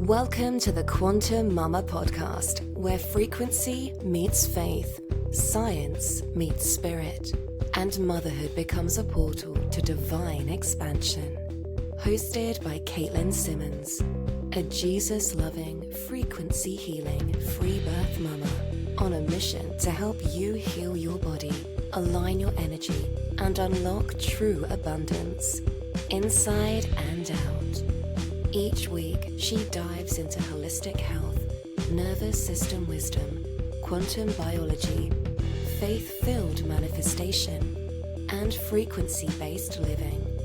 Welcome to the Quantum Mama podcast, where frequency meets faith, science meets spirit, and motherhood becomes a portal to divine expansion. Hosted by Katelyn Simmons, a Jesus-loving, frequency-healing, free birth mama on a mission to help you heal your body, align your energy, and unlock true abundance, inside and out. Each week, she dives into holistic health, nervous system wisdom, quantum biology, faith-filled manifestation, and frequency-based living,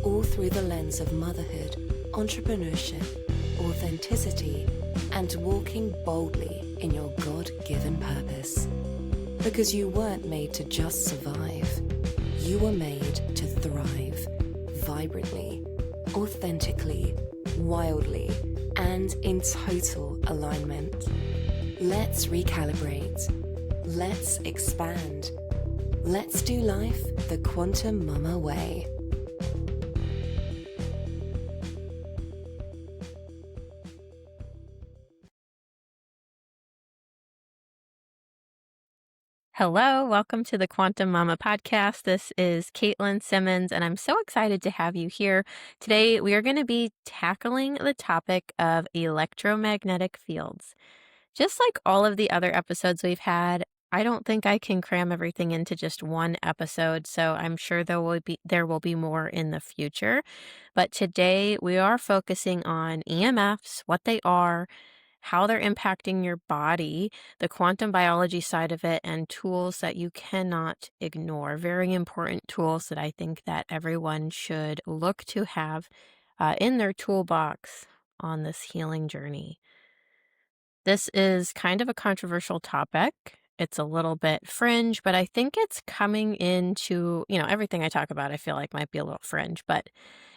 all through the lens of motherhood, entrepreneurship, authenticity, and walking boldly in your God-given purpose. Because you weren't made to just survive. You were made to thrive, vibrantly, authentically, wildly, and in total alignment. Let's recalibrate. Let's expand. Let's do life the Quantum Mama way. Hello, welcome to the Quantum Mama podcast. This is Katelyn Simmons, and I'm so excited to have you here. Today, we are going to be tackling the topic of electromagnetic fields. Just like all of the other episodes we've had, I don't think I can cram everything into just one episode, so I'm sure there will be more in the future. But today, we are focusing on EMFs, what they are, how they're impacting your body, the quantum biology side of it, and tools that you cannot ignore. Very important tools that I think that everyone should look to have in their toolbox on this healing journey. This is kind of a controversial topic. It's a little bit fringe, but I think it's coming into, everything I talk about I feel like might be a little fringe, but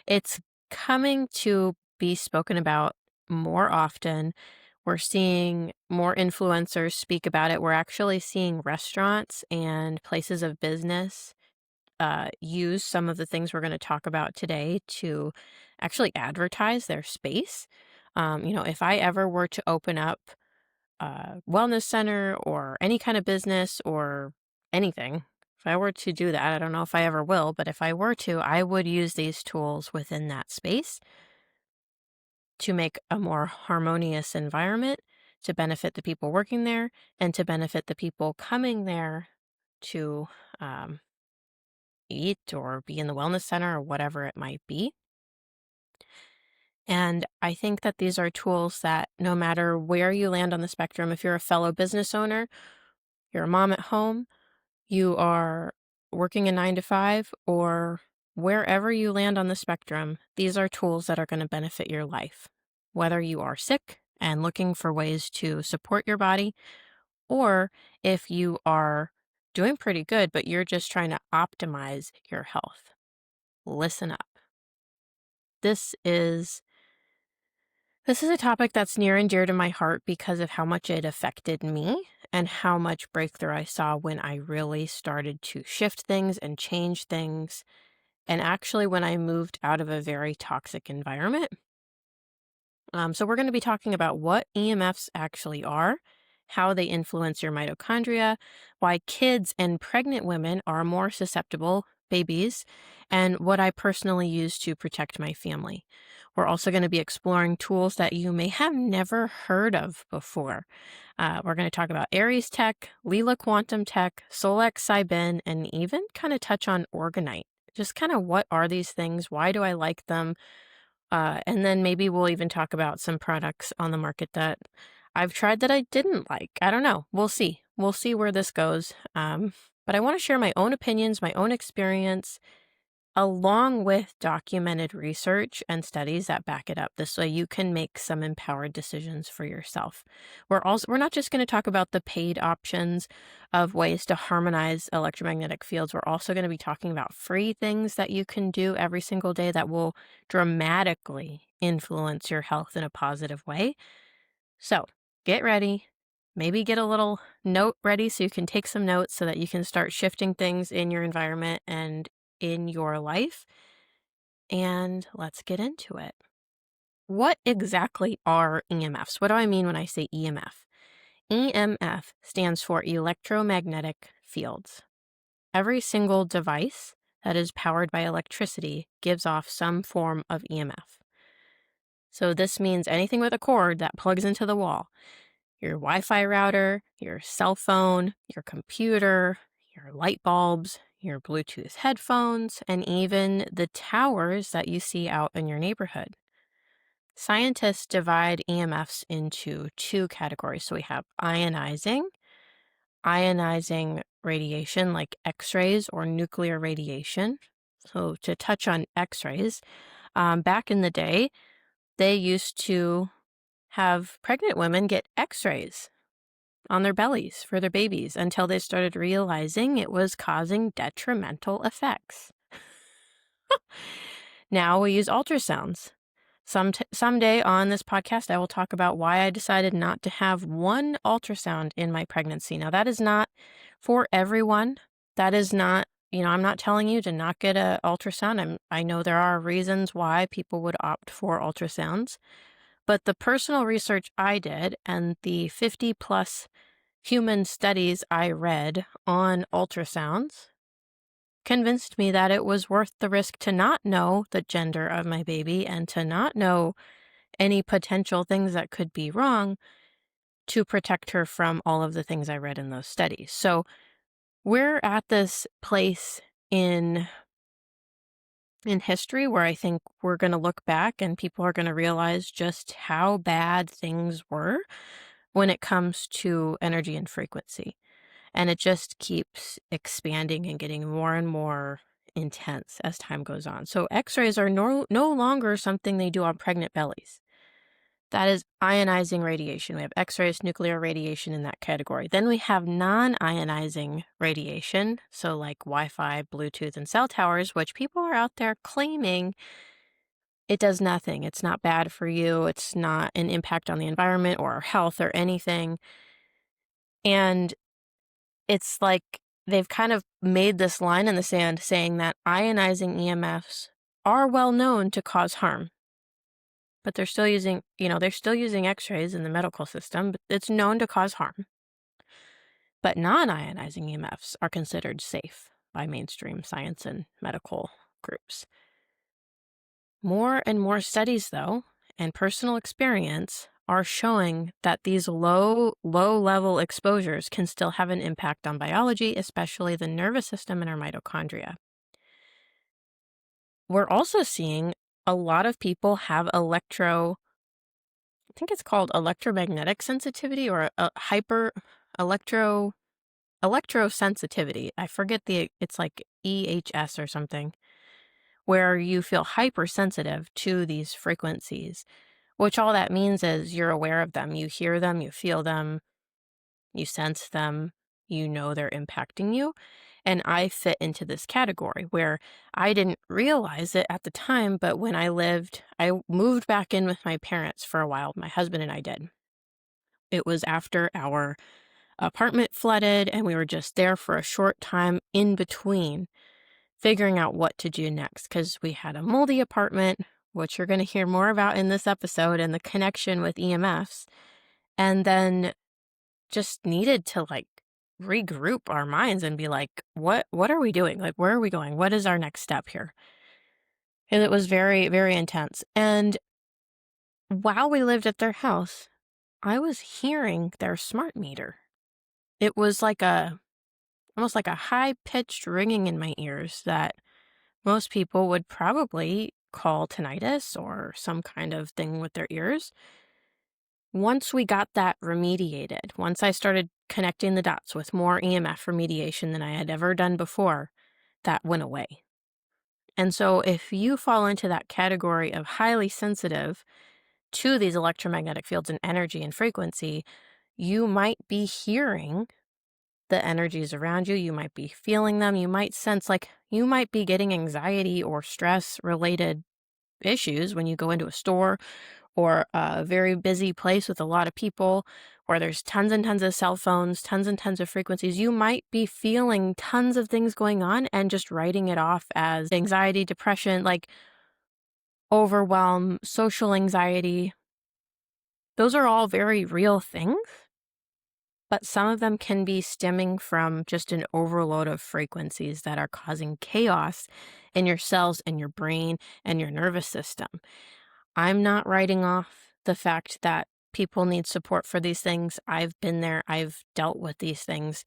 it's coming to be spoken about more often. We're seeing more influencers speak about it. We're actually seeing restaurants and places of business use some of the things we're going to talk about today to actually advertise their space. If I ever were to open up a wellness center or any kind of business or anything, if I were to do that, I don't know if I ever will, but if I were to, I would use these tools within that space to make a more harmonious environment, to benefit the people working there, and to benefit the people coming there to eat or be in the wellness center or whatever it might be. And I think that these are tools that no matter where you land on the spectrum, if you're a fellow business owner, you're a mom at home, you are working a 9-to-5, or wherever you land on the spectrum, these are tools that are going to benefit your life. Whether you are sick and looking for ways to support your body, or if you are doing pretty good, but you're just trying to optimize your health. Listen up. This is a topic that's near and dear to my heart because of how much it affected me and how much breakthrough I saw when I really started to shift things and change things. And actually when I moved out of a very toxic environment. So we're going to be talking about what EMFs actually are, how they influence your mitochondria, why kids and pregnant women are more susceptible, babies, and what I personally use to protect my family. We're also going to be exploring tools that you may have never heard of before. We're going to talk about Aries Tech, Leela Quantum Tech, Solex, Saibin, and even kind of touch on Orgonite. Just kind of what are these things? Why do I like them? And then maybe we'll even talk about some products on the market that I've tried that I didn't like. I don't know. We'll see. We'll see where this goes. But I want to share my own opinions, my own experience, along with documented research and studies that back it up. This way you can make some empowered decisions for yourself. We're not just going to talk about the paid options of ways to harmonize electromagnetic fields. We're also going to be talking about free things that you can do every single day that will dramatically influence your health in a positive way. So get ready. Maybe get a little note ready so you can take some notes so that you can start shifting things in your environment and in your life. And let's get into it. what exactly are EMFs? What do I mean when I say EMF? EMF stands for electromagnetic fields. Every single device that is powered by electricity gives off some form of EMF. So this means anything with a cord that plugs into the wall, your Wi-Fi router, your cell phone, your computer, your light bulbs, your Bluetooth headphones, and even the towers that you see out in your neighborhood. Scientists divide EMFs into two categories. So we have ionizing radiation like X-rays or nuclear radiation. So to touch on X-rays, back in the day, they used to have pregnant women get X-rays on their bellies for their babies until they started realizing it was causing detrimental effects. Now we use ultrasounds. Someday on this podcast, I will talk about why I decided not to have one ultrasound in my pregnancy. Now, that is not for everyone. That is not, I'm not telling you to not get an ultrasound. I know there are reasons why people would opt for ultrasounds. But the personal research I did and the 50 plus human studies I read on ultrasounds convinced me that it was worth the risk to not know the gender of my baby and to not know any potential things that could be wrong to protect her from all of the things I read in those studies. So we're at this place in history where I think we're going to look back and people are going to realize just how bad things were when it comes to energy and frequency. And it just keeps expanding and getting more and more intense as time goes on. So X-rays are no longer something they do on pregnant bellies. That is ionizing radiation. We have X-rays, nuclear radiation in that category. Then we have non-ionizing radiation, so like Wi-Fi, Bluetooth, and cell towers, which people are out there claiming it does nothing. It's not bad for you. It's not an impact on the environment or our health or anything. And it's like they've kind of made this line in the sand saying that ionizing EMFs are well known to cause harm. But they're still using, X-rays in the medical system, but it's known to cause harm. But non-ionizing EMFs are considered safe by mainstream science and medical groups. More and more studies, though, and personal experience are showing that these low-level exposures can still have an impact on biology, especially the nervous system and our mitochondria. We're also seeing a lot of people have I think it's called electromagnetic sensitivity or a electrosensitivity. I forget it's like EHS or something, where you feel hypersensitive to these frequencies, which all that means is you're aware of them. You hear them, you feel them, you sense them, you know they're impacting you. And I fit into this category where I didn't realize it at the time, but when I moved back in with my parents for a while. My husband and I did. It was after our apartment flooded, and we were just there for a short time in between figuring out what to do next because we had a moldy apartment, which you're going to hear more about in this episode, and the connection with EMFs, and then just needed to regroup our minds and be like, what are we doing? Like, where are we going? What is our next step here? And it was very, very intense. And while we lived at their house, I was hearing their smart meter. It was almost like a high-pitched ringing in my ears that most people would probably call tinnitus or some kind of thing with their ears. Once we got that remediated, once I started connecting the dots with more EMF remediation than I had ever done before, that went away. And so if you fall into that category of highly sensitive to these electromagnetic fields and energy and frequency, you might be hearing the energies around you. You might be feeling them. You might sense you might be getting anxiety or stress related issues when you go into a store or a very busy place with a lot of people where there's tons and tons of cell phones, tons and tons of frequencies. You might be feeling tons of things going on and just writing it off as anxiety, depression. overwhelm, social anxiety. Those are all very real things, but some of them can be stemming from just an overload of frequencies that are causing chaos in your cells and your brain and your nervous system. I'm not writing off the fact that people need support for these things. I've been there, I've dealt with these things.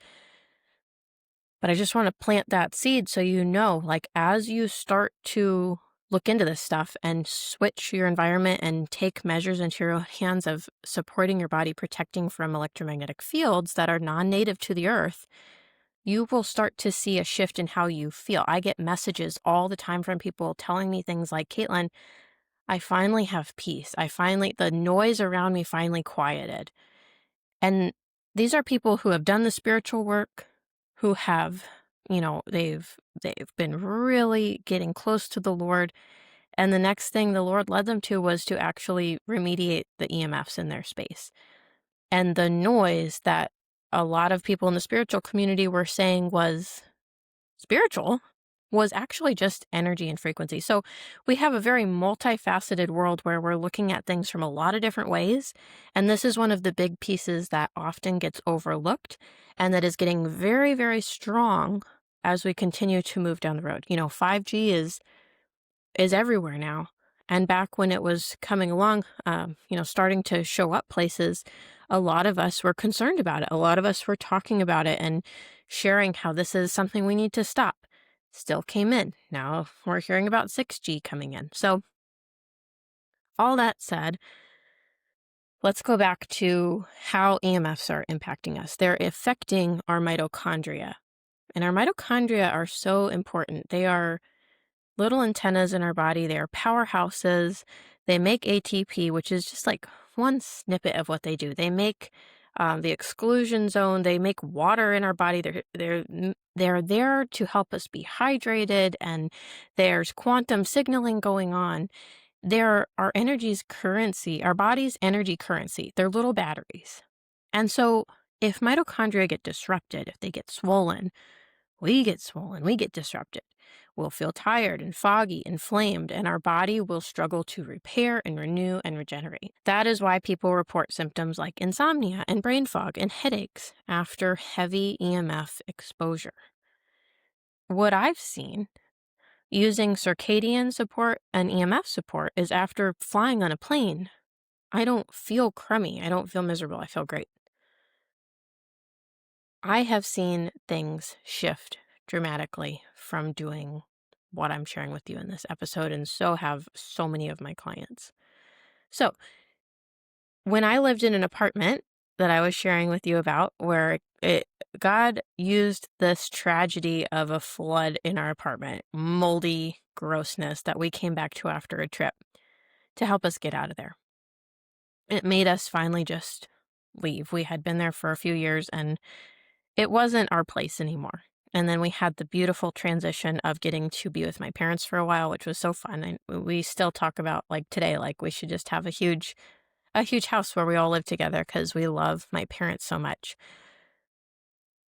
But I just want to plant that seed so you know, like, as you start to look into this stuff and switch your environment and take measures into your own hands of supporting your body, protecting from electromagnetic fields that are non-native to the earth, you will start to see a shift in how you feel. I get messages all the time from people telling me things like, Katelyn, I finally have peace. The noise around me finally quieted. And these are people who have done the spiritual work, who have, they've been really getting close to the Lord. And the next thing the Lord led them to was to actually remediate the EMFs in their space. And the noise that a lot of people in the spiritual community were saying was spiritual was actually just energy and frequency. So we have a very multifaceted world where we're looking at things from a lot of different ways. And this is one of the big pieces that often gets overlooked and that is getting very, very strong as we continue to move down the road. 5G is everywhere now. And back when it was coming along, starting to show up places, a lot of us were concerned about it. A lot of us were talking about it and sharing how this is something we need to stop. Still came in. Now we're hearing about 6G coming in. So all that said, let's go back to how EMFs are impacting us. They're affecting our mitochondria. And our mitochondria are so important. They are little antennas in our body. They are powerhouses. They make ATP, which is just like one snippet of what they do. They make the exclusion zone. They make water in our body. They're there to help us be hydrated, and there's quantum signaling going on. They're our energy's currency, our body's energy currency. They're little batteries. And so if mitochondria get disrupted, if they get swollen, we get disrupted. We'll feel tired and foggy, inflamed, and our body will struggle to repair and renew and regenerate. That is why people report symptoms like insomnia and brain fog and headaches after heavy EMF exposure. What I've seen using circadian support and EMF support is after flying on a plane, I don't feel crummy. I don't feel miserable. I feel great. I have seen things shift dramatically from doing what I'm sharing with you in this episode, and so have so many of my clients. So, when I lived in an apartment that I was sharing with you about, where God used this tragedy of a flood in our apartment, moldy grossness that we came back to after a trip, to help us get out of there. It made us finally just leave. We had been there for a few years, and it wasn't our place anymore. And then we had the beautiful transition of getting to be with my parents for a while, which was so fun. And we still talk about, like, today, like, we should just have a huge house where we all live together because we love my parents so much.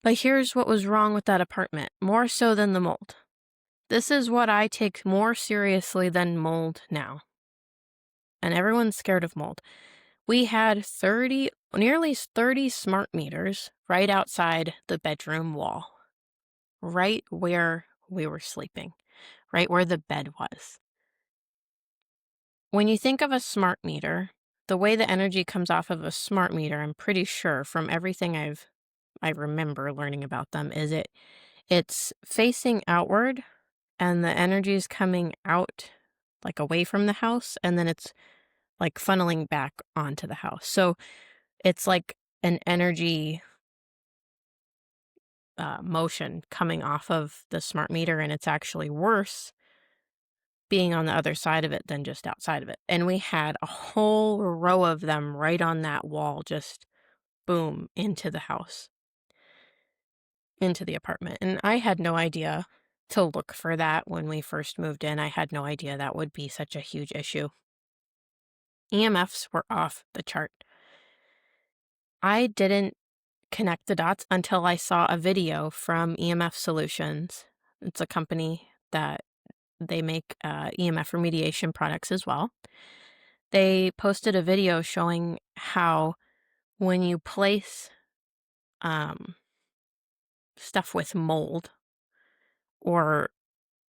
But here's what was wrong with that apartment, more so than the mold. This is what I take more seriously than mold now. And everyone's scared of mold. We had nearly 30 smart meters right outside the bedroom wall, right where we were sleeping, right where the bed was. When you think of a smart meter, the way the energy comes off of a smart meter, I'm pretty sure from everything I remember learning about them, is it's facing outward and the energy is coming out, like, away from the house, and then it's like funneling back onto the house. So it's like an energy motion coming off of the smart meter, and it's actually worse being on the other side of it than just outside of it. And we had a whole row of them right on that wall, just boom, into the house, into the apartment. And I had no idea to look for that when we first moved in. I had no idea that would be such a huge issue. EMFs were off the chart. I didn't connect the dots until I saw a video from EMF Solutions. It's a company that they make EMF remediation products as well. They posted a video showing how when you place stuff with mold, or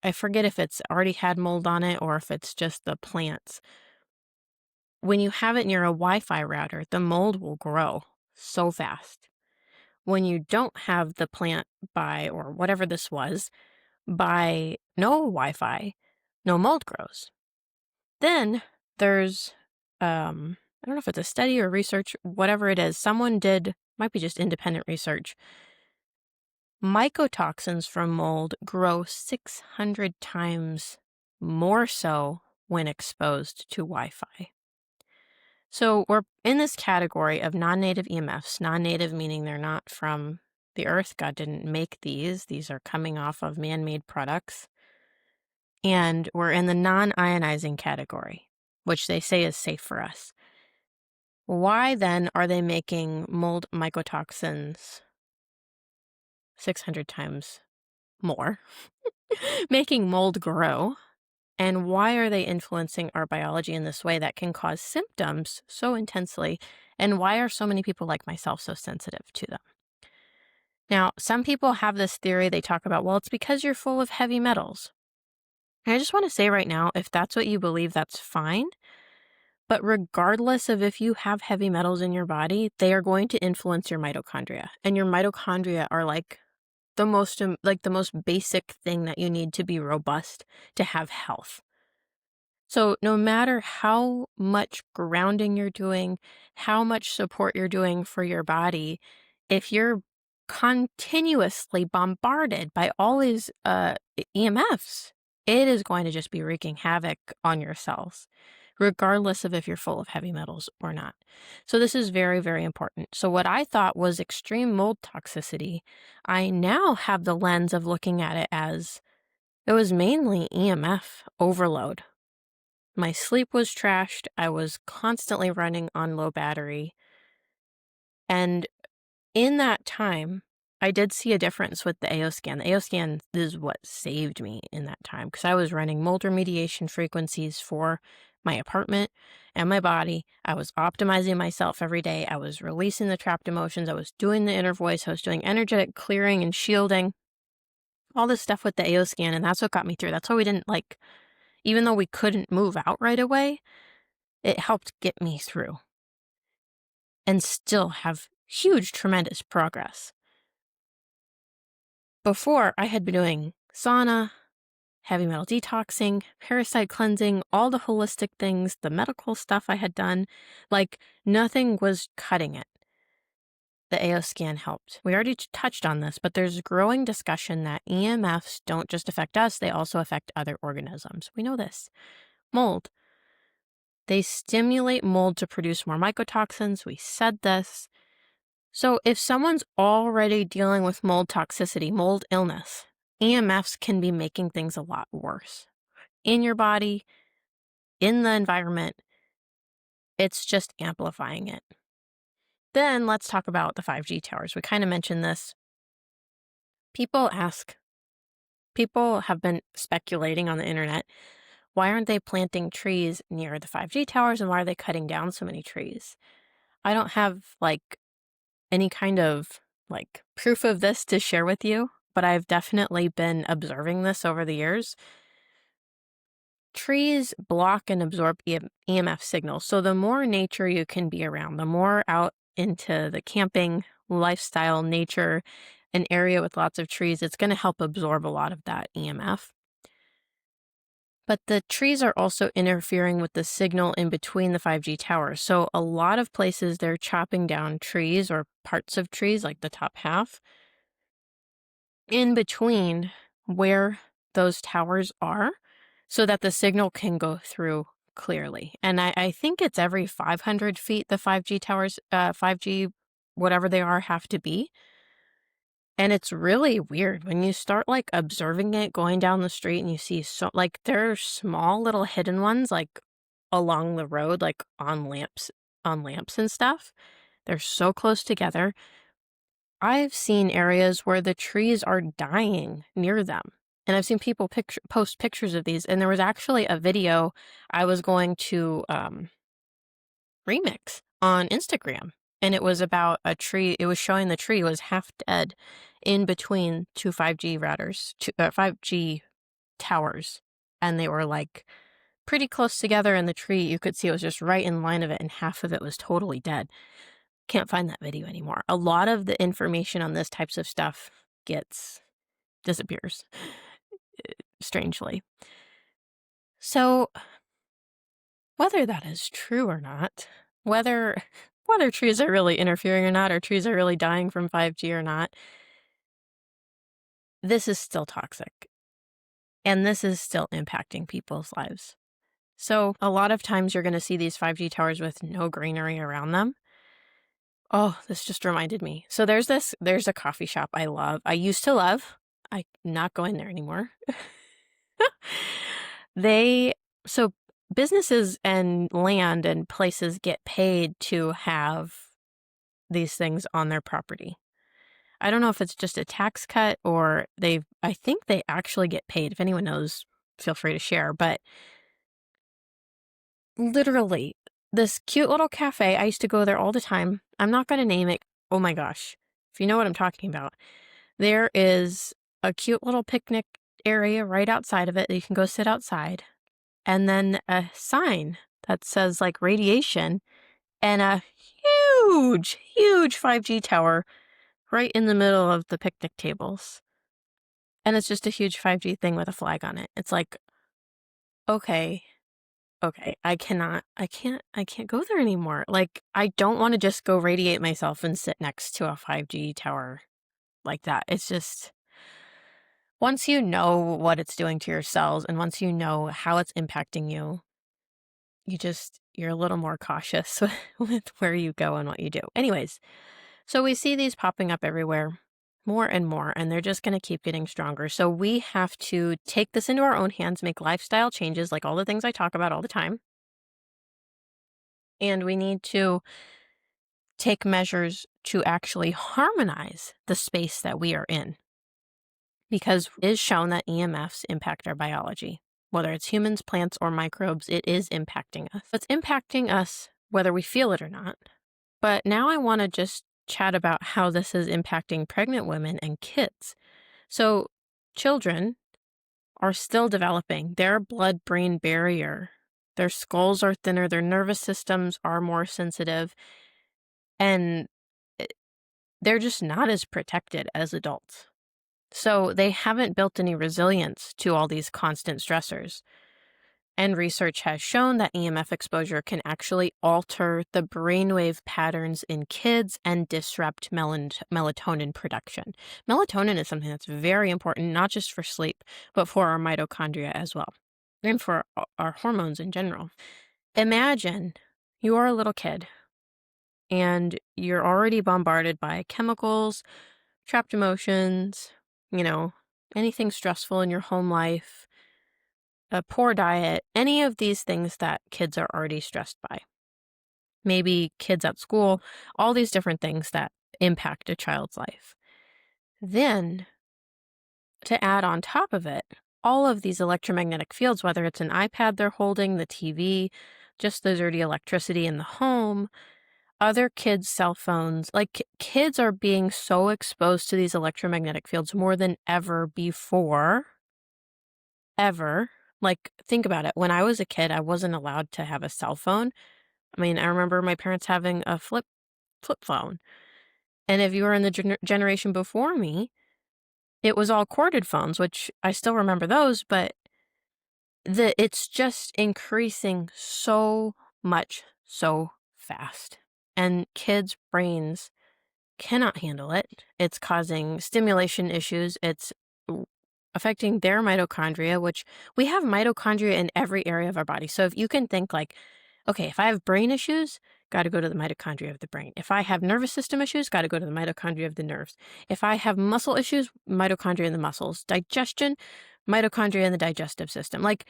I forget if it's already had mold on it or if it's just the plants. When you have it near a Wi-Fi router, the mold will grow so fast. When you don't have the plant by, or whatever this was, by no Wi-Fi, no mold grows. Then there's, I don't know if it's a study or research, whatever it is, someone did, might be just independent research. Mycotoxins from mold grow 600 times more so when exposed to Wi-Fi. So we're in this category of non-native EMFs, non-native meaning they're not from the earth. God didn't make these. These are coming off of man-made products. And we're in the non-ionizing category, which they say is safe for us. Why then are they making mold mycotoxins 600 times more, making mold grow? And why are they influencing our biology in this way that can cause symptoms so intensely? And why are so many people like myself so sensitive to them? Now, some people have this theory they talk about, well, it's because you're full of heavy metals. And I just want to say right now, if that's what you believe, that's fine. But regardless of if you have heavy metals in your body, they are going to influence your mitochondria. And your mitochondria are like the most basic thing that you need to be robust, to have health. So no matter how much grounding you're doing, how much support you're doing for your body, if you're continuously bombarded by all these EMFs, it is going to just be wreaking havoc on your cells, regardless of if you're full of heavy metals or not. So this is very, very important. So what I thought was extreme mold toxicity, I now have the lens of looking at it as it was mainly EMF overload. My sleep was trashed. I was constantly running on low battery. And in that time, I did see a difference with the AO scan. The AO scan is what saved me in that time, because I was running mold remediation frequencies for my apartment and my body. I was optimizing myself every day. I was releasing the trapped emotions. I was doing the inner voice. I was doing energetic clearing and shielding, all this stuff with the AO scan. And that's what got me through. That's why we didn't even though we couldn't move out right away, it helped get me through and still have huge, tremendous progress. Before, I had been doing sauna, heavy metal detoxing, parasite cleansing, all the holistic things, the medical stuff I had done, nothing was cutting it. The AO scan helped. We already touched on this, but there's growing discussion that EMFs don't just affect us, they also affect other organisms. We know this. Mold. They stimulate mold to produce more mycotoxins. We said this. So if someone's already dealing with mold toxicity, mold illness, EMFs can be making things a lot worse. In your body, in the environment, it's just amplifying it. Then let's talk about the 5G towers. We kind of mentioned this. People have been speculating on the internet, why aren't they planting trees near the 5G towers, and why are they cutting down so many trees? I don't have any kind of proof of this to share with you, but I've definitely been observing this over the years. Trees block and absorb EMF signals. So the more nature you can be around, the more out into the camping lifestyle, nature, an area with lots of trees, it's going to help absorb a lot of that EMF. But the trees are also interfering with the signal in between the 5G towers. So a lot of places they're chopping down trees or parts of trees, like the top half, in between where those towers are, so that the signal can go through clearly. And I think it's every 500 feet the 5G towers, 5G, whatever they are, have to be. And it's really weird when you start observing it going down the street, and you see there are small little hidden ones along the road, on lamps and stuff. They're so close together. I've seen areas where the trees are dying near them. And I've seen people post pictures of these, and there was actually a video I was going to remix on Instagram, and it was about a tree. It was showing the tree was half dead in between two 5G routers, 5G towers, and they were like pretty close together, and the tree, you could see it was just right in line of it, and half of it was totally dead. Can't find that video anymore. A lot of the information on this types of stuff disappears, strangely. So whether that is true or not, whether trees are really interfering or not, or trees are really dying from 5G or not, this is still toxic. And this is still impacting people's lives. So a lot of times you're going to see these 5G towers with no greenery around them. Oh, this just reminded me. So there's a coffee shop I love. I used to love. I'm not going there anymore. So businesses and land and places get paid to have these things on their property. I don't know if it's just a tax cut or I think they actually get paid. If anyone knows, feel free to share. But literally, this cute little cafe, I used to go there all the time. I'm not going to name it. Oh my gosh. If you know what I'm talking about, there is a cute little picnic area right outside of it that you can go sit outside. And then a sign that says like radiation and a huge, huge 5G tower right in the middle of the picnic tables. And it's just a huge 5G thing with a flag on it. It's like, okay, I can't go there anymore. Like, I don't want to just go radiate myself and sit next to a 5G tower like that. It's just, once you know what it's doing to your cells and once you know how it's impacting you, you're a little more cautious with where you go and what you do. Anyways, so we see these popping up everywhere more and more, and they're just going to keep getting stronger. So we have to take this into our own hands, make lifestyle changes, like all the things I talk about all the time. And we need to take measures to actually harmonize the space that we are in. Because it is shown that EMFs impact our biology. Whether it's humans, plants, or microbes, it is impacting us. It's impacting us whether we feel it or not. But now I want to just chat about how this is impacting pregnant women and kids. So children are still developing their blood-brain barrier. Their skulls are thinner, their nervous systems are more sensitive, and they're just not as protected as adults. So they haven't built any resilience to all these constant stressors. And research has shown that EMF exposure can actually alter the brainwave patterns in kids and disrupt melatonin production. Melatonin is something that's very important, not just for sleep, but for our mitochondria as well, and for our hormones in general. Imagine you're a little kid and you're already bombarded by chemicals, trapped emotions, anything stressful in your home life, a poor diet, any of these things that kids are already stressed by. Maybe kids at school, all these different things that impact a child's life. Then, to add on top of it, all of these electromagnetic fields, whether it's an iPad they're holding, the TV, just the dirty electricity in the home, other kids' cell phones, like kids are being so exposed to these electromagnetic fields more than ever before. Ever. Like, think about it. When I was a kid, I wasn't allowed to have a cell phone. I mean, I remember my parents having a flip phone. And if you were in the generation before me, it was all corded phones, which I still remember those, but it's just increasing so much so fast. And kids' brains cannot handle it. It's causing stimulation issues. It's affecting their mitochondria, which we have mitochondria in every area of our body. So if you can think like, okay, if I have brain issues, got to go to the mitochondria of the brain. If I have nervous system issues, got to go to the mitochondria of the nerves. If I have muscle issues, mitochondria in the muscles. Digestion, mitochondria in the digestive system. Like,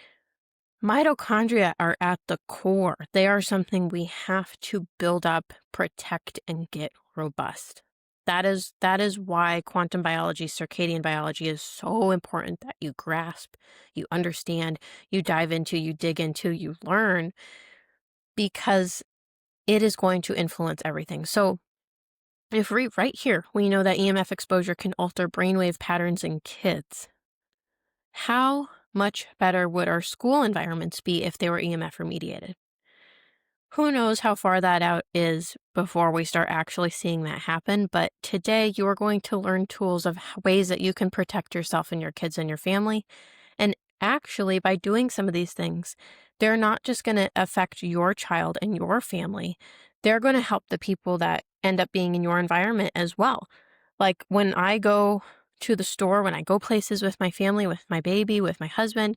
mitochondria are at the core. They are something we have to build up, protect, and get robust. That is why quantum biology, circadian biology is so important that you grasp, you understand, you dive into, you dig into, you learn, because it is going to influence everything. So if right here, we know that EMF exposure can alter brainwave patterns in kids, how much better would our school environments be if they were EMF remediated? Who knows how far that out is before we start actually seeing that happen, but today you are going to learn tools of ways that you can protect yourself and your kids and your family. And actually, by doing some of these things, they're not just going to affect your child and your family, they're going to help the people that end up being in your environment as well. Like when I go to the store, when I go places with my family, with my baby, with my husband,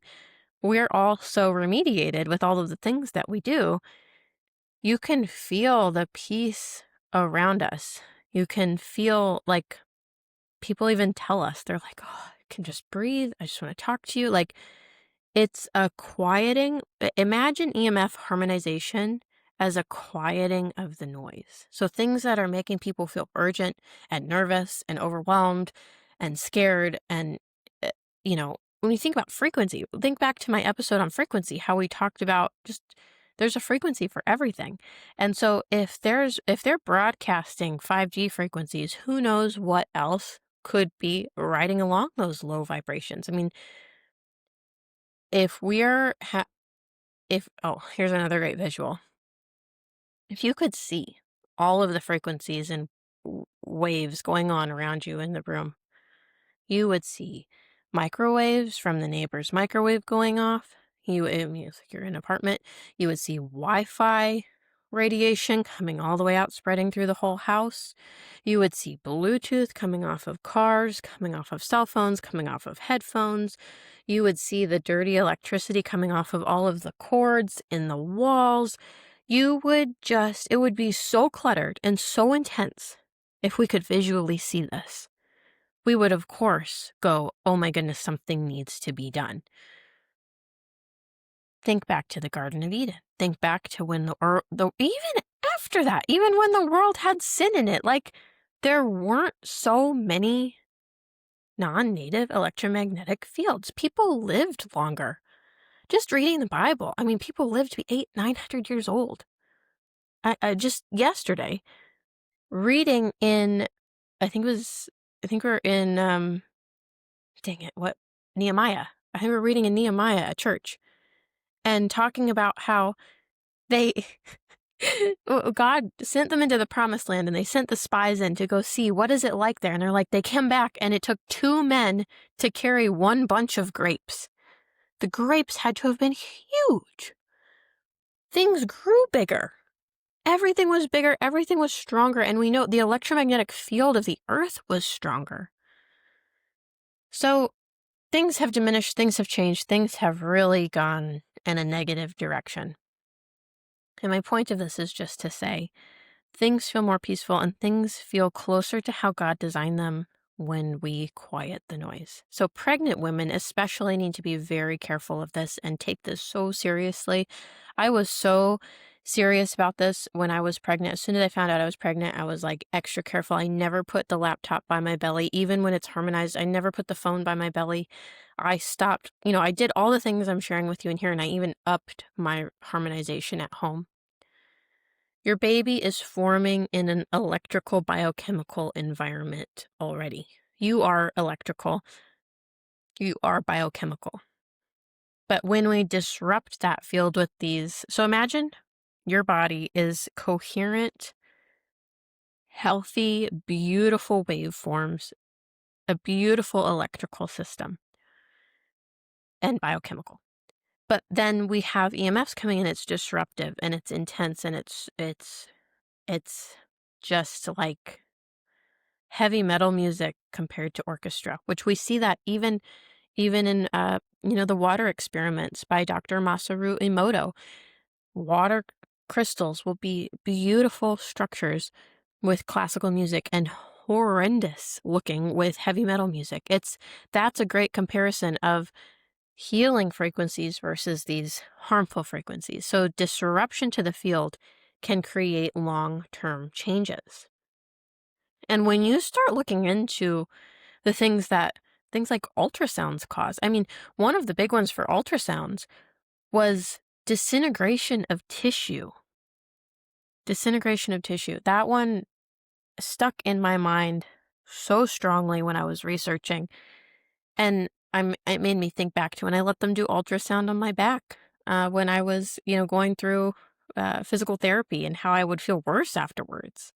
we're all so remediated with all of the things that we do. You can feel the peace around us. You can feel like people even tell us, they're like, oh, I can just breathe. I just want to talk to you. Like, it's a quieting. Imagine EMF harmonization as a quieting of the noise. So things that are making people feel urgent and nervous and overwhelmed and scared. And, uh, when you think about frequency, think back to my episode on frequency, how we talked about just there's a frequency for everything. And so if they're broadcasting 5G frequencies, who knows what else could be riding along those low vibrations. I mean, if we're here's another great visual. If you could see all of the frequencies and waves going on around you in the room, you would see microwaves from the neighbor's microwave going off. If you're in an apartment, you would see Wi-Fi radiation coming all the way out, spreading through the whole house. You would see Bluetooth coming off of cars, coming off of cell phones, coming off of headphones. You would see the dirty electricity coming off of all of the cords in the walls. It would be so cluttered and so intense if we could visually see this. We would, of course, go, oh my goodness, something needs to be done. Think back to the Garden of Eden. Think back to when even after that, even when the world had sin in it, like there weren't so many non-native electromagnetic fields. People lived longer. Just reading the Bible, I mean, people lived to be 800-900 years old. I just yesterday, reading in, I think we're in, Nehemiah. I think we're reading in Nehemiah at church and talking about how they, God sent them into the promised land and they sent the spies in to go see what is it like there. And they're like, they came back and it took 2 men to carry 1 bunch of grapes. The grapes had to have been huge. Things grew bigger. Everything was bigger. Everything was stronger. And we know the electromagnetic field of the earth was stronger. So things have diminished, things have changed, things have really gone in a negative direction. And my point of this is just to say, things feel more peaceful and things feel closer to how God designed them when we quiet the noise. So pregnant women especially need to be very careful of this and take this so seriously. I was so serious about this when I was pregnant. As soon as I found out I was pregnant, I was like extra careful. I never put the laptop by my belly, even when it's harmonized. I never put the phone by my belly. I stopped, I did all the things I'm sharing with you in here, and I even upped my harmonization at home. Your baby is forming in an electrical biochemical environment already. You are electrical. You are biochemical. But when we disrupt that field with these, so imagine your body is coherent, healthy, beautiful waveforms, a beautiful electrical system, and biochemical. But then we have EMFs coming in, it's disruptive and it's intense and it's just like heavy metal music compared to orchestra, which we see that even in the water experiments by Dr. Masaru Emoto. Water crystals will be beautiful structures with classical music and horrendous looking with heavy metal music. That's a great comparison of healing frequencies versus these harmful frequencies. So disruption to the field can create long-term changes. And when you start looking into the things like ultrasounds cause, I mean, one of the big ones for ultrasounds was disintegration of tissue. Disintegration of tissue. That one stuck in my mind so strongly when I was researching. And it made me think back to when I let them do ultrasound on my back when I was, going through physical therapy and how I would feel worse afterwards.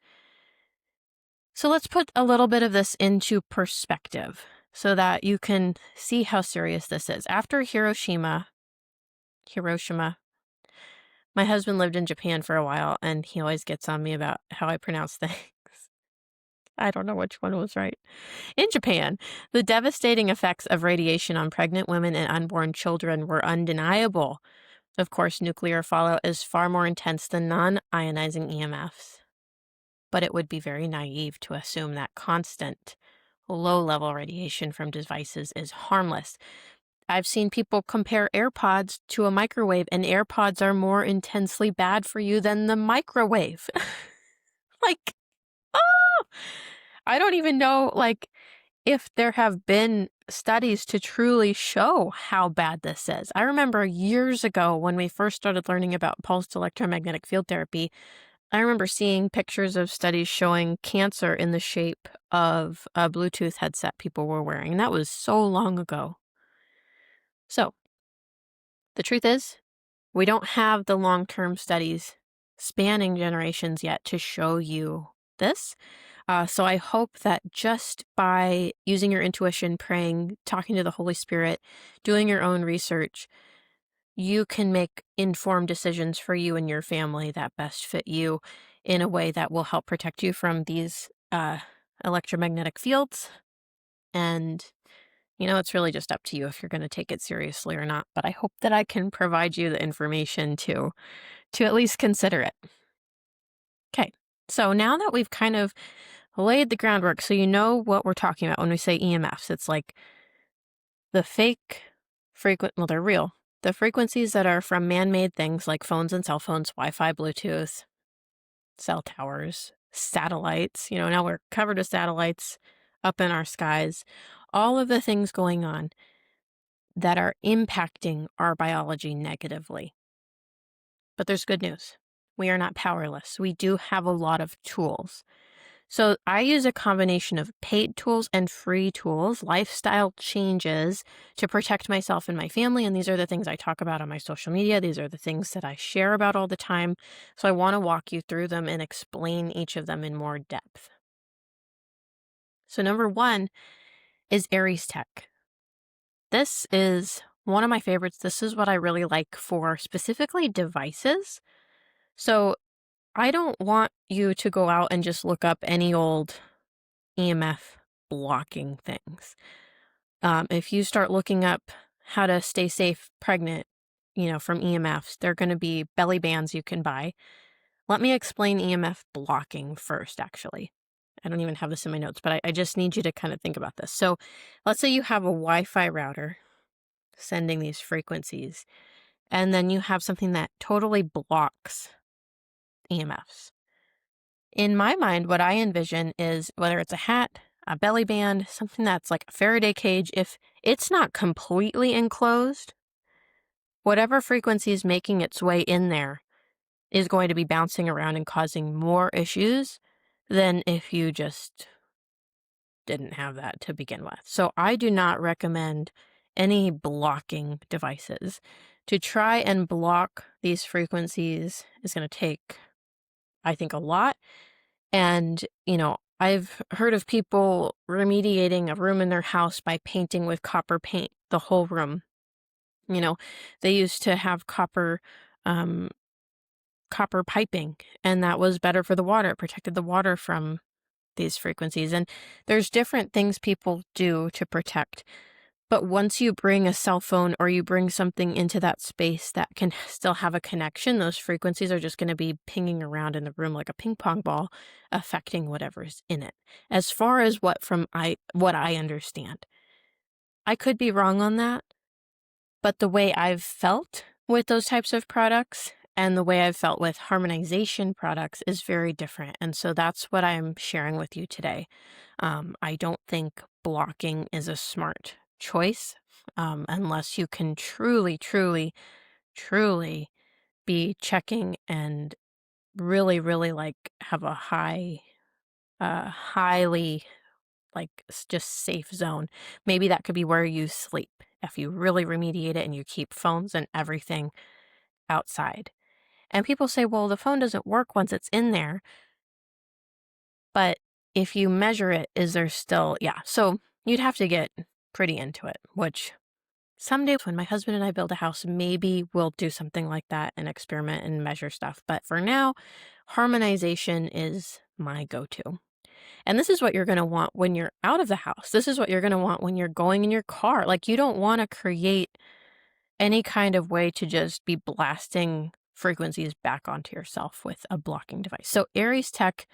So let's put a little bit of this into perspective so that you can see how serious this is. After Hiroshima, my husband lived in Japan for a while, and he always gets on me about how I pronounce things. I don't know which one was right. In Japan, the devastating effects of radiation on pregnant women and unborn children were undeniable. Of course, nuclear fallout is far more intense than non-ionizing EMFs. But it would be very naive to assume that constant, low-level radiation from devices is harmless. I've seen people compare AirPods to a microwave, and AirPods are more intensely bad for you than the microwave. Like, oh! I don't even know, if there have been studies to truly show how bad this is. I remember years ago when we first started learning about pulsed electromagnetic field therapy, I remember seeing pictures of studies showing cancer in the shape of a Bluetooth headset people were wearing. And that was so long ago. So, the truth is, we don't have the long-term studies spanning generations yet to show you this. So I hope that just by using your intuition, praying, talking to the Holy Spirit, doing your own research, you can make informed decisions for you and your family that best fit you in a way that will help protect you from these electromagnetic fields. And, it's really just up to you if you're going to take it seriously or not. But I hope that I can provide you the information to at least consider it. Okay, so now that we've kind of laid the groundwork, so you know what we're talking about when we say EMFs. It's like the fake well, they're real. The frequencies that are from man-made things like phones and cell phones, Wi-Fi, Bluetooth, cell towers, satellites. Now we're covered with satellites up in our skies. All of the things going on that are impacting our biology negatively. But there's good news. We are not powerless. We do have a lot of tools. So I use a combination of paid tools and free tools, lifestyle changes to protect myself and my family. And these are the things I talk about on my social media. These are the things that I share about all the time. So I want to walk you through them and explain each of them in more depth. So number one is Aries Tech. This is one of my favorites. This is what I really like for specifically devices. So I don't want you to go out and just look up any old EMF blocking things. If you start looking up how to stay safe pregnant, from EMFs, they're going to be belly bands you can buy. Let me explain EMF blocking first, actually. I don't even have this in my notes, but I just need you to kind of think about this. So let's say you have a Wi-Fi router sending these frequencies, and then you have something that totally blocks EMFs. In my mind, what I envision is whether it's a hat, a belly band, something that's like a Faraday cage, if it's not completely enclosed, whatever frequency is making its way in there is going to be bouncing around and causing more issues than if you just didn't have that to begin with. So I do not recommend any blocking devices. To try and block these frequencies is going to take, I think, a lot. And, I've heard of people remediating a room in their house by painting with copper paint the whole room. They used to have copper piping, and that was better for the water. It protected the water from these frequencies. And there's different things people do to protect. But once you bring a cell phone or you bring something into that space that can still have a connection, those frequencies are just going to be pinging around in the room like a ping pong ball, affecting whatever's in it. As far as what I understand. I could be wrong on that, but the way I've felt with those types of products And the way I've felt with harmonization products is very different. And so that's what I'm sharing with you today. I don't think blocking is a smart choice unless you can truly, truly, truly be checking and really, really like have a highly like just safe zone. Maybe that could be where you sleep if you really remediate it and you keep phones and everything outside. And people say, well, the phone doesn't work once it's in there. But if you measure it, is there still, yeah. So you'd have to get pretty into it, which someday when my husband and I build a house, maybe we'll do something like that and experiment and measure stuff. But for now, harmonization is my go-to. And this is what you're going to want when you're out of the house. This is what you're going to want when you're going in your car. Like, you don't want to create any kind of way to just be blasting frequencies back onto yourself with a blocking device. So Aries Tech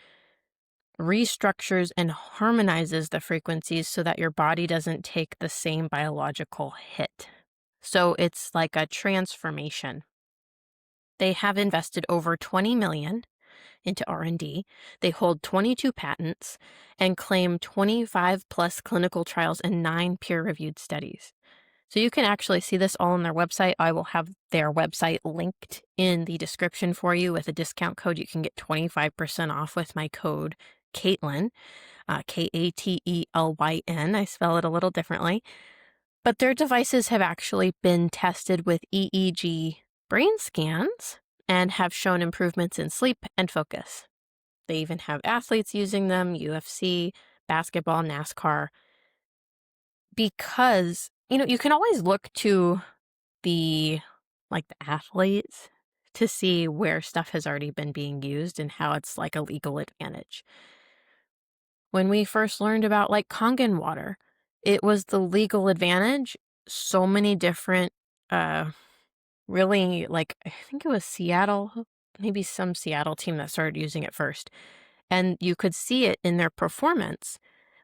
restructures and harmonizes the frequencies so that your body doesn't take the same biological hit. So it's like a transformation. They have invested over 20 million into R&D. They hold 22 patents and claim 25 plus clinical trials and 9 peer-reviewed studies. So you can actually see this all on their website. I will have their website linked in the description for you with a discount code. You can get 25% off with my code Katelyn, Katelyn. I spell it a little differently. But their devices have actually been tested with EEG brain scans and have shown improvements in sleep and focus. They even have athletes using them, UFC, basketball, NASCAR, because, you can always look to the athletes to see where stuff has already been being used and how it's like a legal advantage. When we first learned about like Kangen water, it was the legal advantage. So many different, really, like, I think it was Seattle, maybe some Seattle team that started using it first. And you could see it in their performance,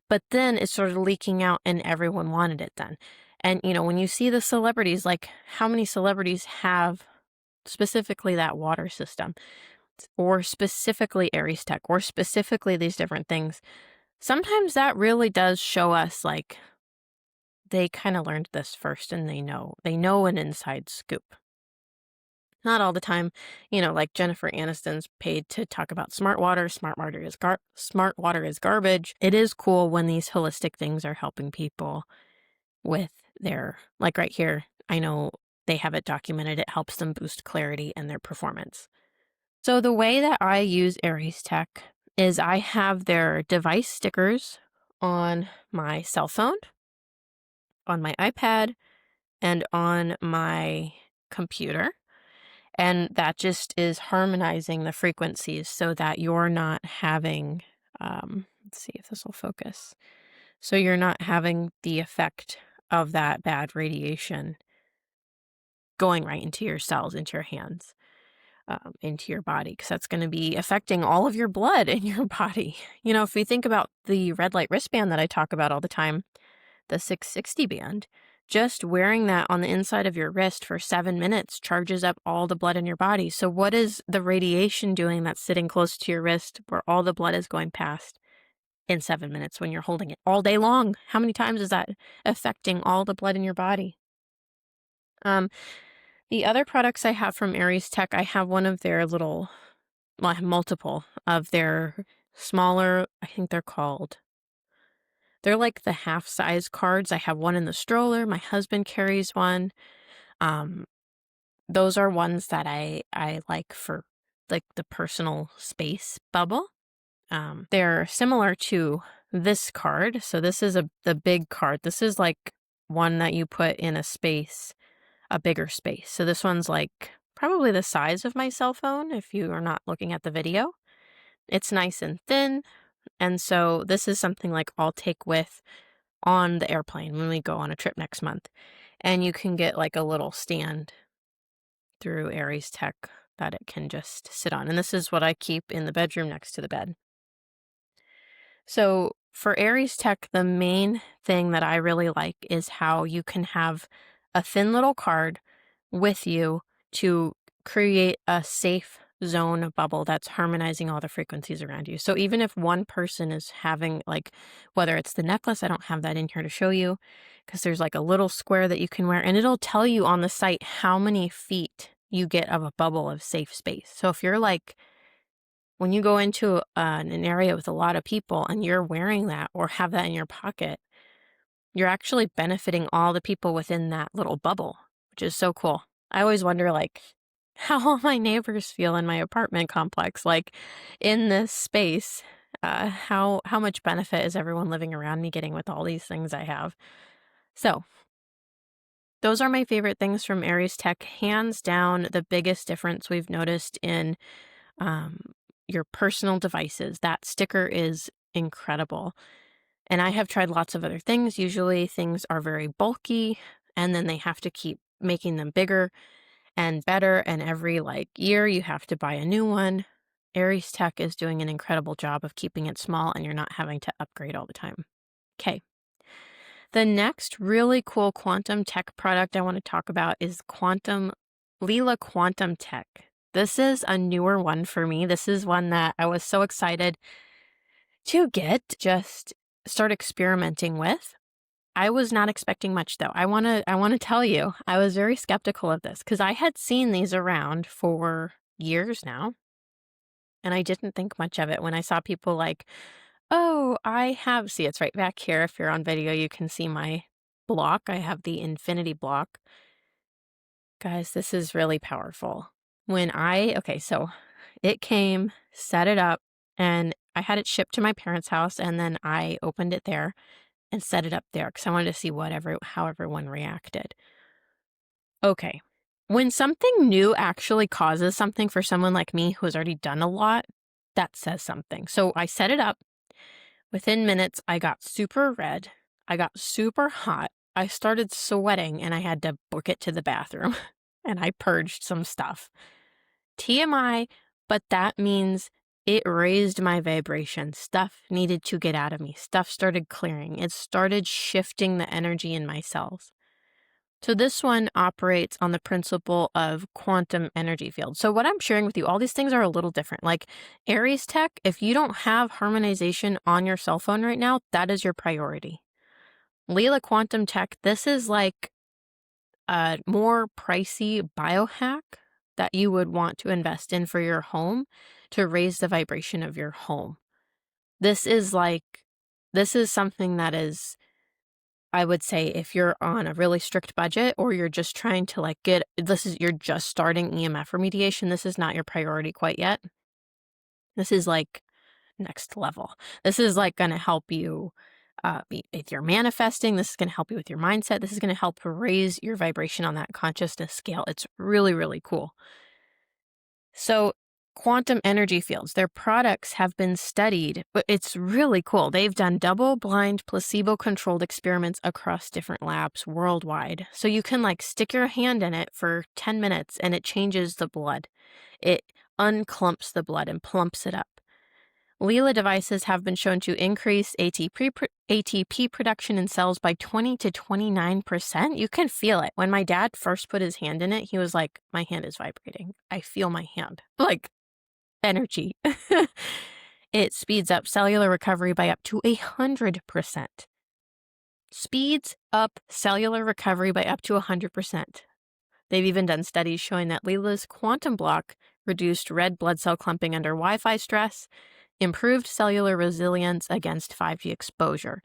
but then it started leaking out and everyone wanted it then. And, when you see the celebrities, like how many celebrities have specifically that water system, or specifically Aries Tech, or specifically these different things, sometimes that really does show us like they kind of learned this first and they know an inside scoop. Not all the time, like Jennifer Aniston's paid to talk about smart water. Smart water is garbage. It is cool when these holistic things are helping people with their, like right here, I know they have it documented. It helps them boost clarity and their performance. So the way that I use Aries Tech is I have their device stickers on my cell phone, on my iPad, and on my computer. And that just is harmonizing the frequencies so that you're not having, let's see if this will focus. So you're not having the effect of that bad radiation going right into your cells, into your hands, into your body, because that's going to be affecting all of your blood in your body. If we think about the red light wristband that I talk about all the time, the 660 band, just wearing that on the inside of your wrist for 7 minutes charges up all the blood in your body. So what is the radiation doing that's sitting close to your wrist where all the blood is going past in 7 minutes when you're holding it all day long? How many times is that affecting all the blood in your body? The other products I have from Aries Tech, I have one of their I have multiple of their smaller, I think they're like the half-size cards. I have one in the stroller. My husband carries one. Those are ones that I like for like the personal space bubble. They're similar to this card. So this is the big card. This is like one that you put in a bigger space. So this one's like probably the size of my cell phone if you are not looking at the video. It's nice and thin. And so this is something like I'll take with on the airplane when we go on a trip next month. And you can get like a little stand through Aries Tech that it can just sit on. And this is what I keep in the bedroom next to the bed. So for Aries Tech, the main thing that I really like is how you can have a thin little card with you to create a safe zone bubble that's harmonizing all the frequencies around you. So even if one person is having, like, whether it's the necklace, I don't have that in here to show you because there's like a little square that you can wear, and it'll tell you on the site how many feet you get of a bubble of safe space. So if you're like, when you go into an area with a lot of people and you're wearing that or have that in your pocket, you're actually benefiting all the people within that little bubble, which is so cool. I always wonder, like, how all my neighbors feel in my apartment complex, like in this space. How much benefit is everyone living around me getting with all these things I have? So those are my favorite things from Aries Tech. Hands down, the biggest difference we've noticed in your personal devices. That sticker is incredible. And I have tried lots of other things. Usually things are very bulky and then they have to keep making them bigger and better. And every like year you have to buy a new one. Aries Tech is doing an incredible job of keeping it small and you're not having to upgrade all the time. Okay. The next really cool quantum tech product I want to talk about is Leela Quantum Tech. This is a newer one for me. This is one that I was so excited to just start experimenting with. I was not expecting much though. I want to tell you, I was very skeptical of this because I had seen these around for years now and I didn't think much of it when I saw people like, oh, see, it's right back here. If you're on video, you can see my block. I have the infinity block. Guys, this is really powerful. So it came, set it up, and I had it shipped to my parents' house, and then I opened it there and set it up there because I wanted to see how everyone reacted. Okay. When something new actually causes something for someone like me who has already done a lot, that says something. So I set it up. Within minutes, I got super red. I got super hot. I started sweating and I had to book it to the bathroom and I purged some stuff. TMI, but that means it raised my vibration. Stuff needed to get out of me. Stuff started clearing. It started shifting the energy in my cells. So this one operates on the principle of quantum energy field. So what I'm sharing with you, all these things are a little different. Like Aries Tech, if you don't have harmonization on your cell phone right now, that is your priority. Leela Quantum Tech, this is like a more pricey biohack that you would want to invest in for your home to raise the vibration of your home. This is something that is, I would say, if you're on a really strict budget or you're just trying to you're just starting EMF remediation, this is not your priority quite yet. This is like next level. This is like going to help you if you're manifesting. This is going to help you with your mindset. This is going to help raise your vibration on that consciousness scale. It's really, really cool. So quantum energy fields, their products have been studied, but it's really cool. They've done double-blind, placebo-controlled experiments across different labs worldwide. So you can stick your hand in it for 10 minutes and it changes the blood. It unclumps the blood and plumps it up. Leela devices have been shown to increase ATP production in cells by 20 to 29%. You can feel it. When my dad first put his hand in it, he was like, my hand is vibrating. I feel my hand. Energy. It speeds up cellular recovery by up to 100%. Speeds up cellular recovery by up to 100%. They've even done studies showing that Leela's quantum block reduced red blood cell clumping under Wi-Fi stress, improved cellular resilience against 5G exposure.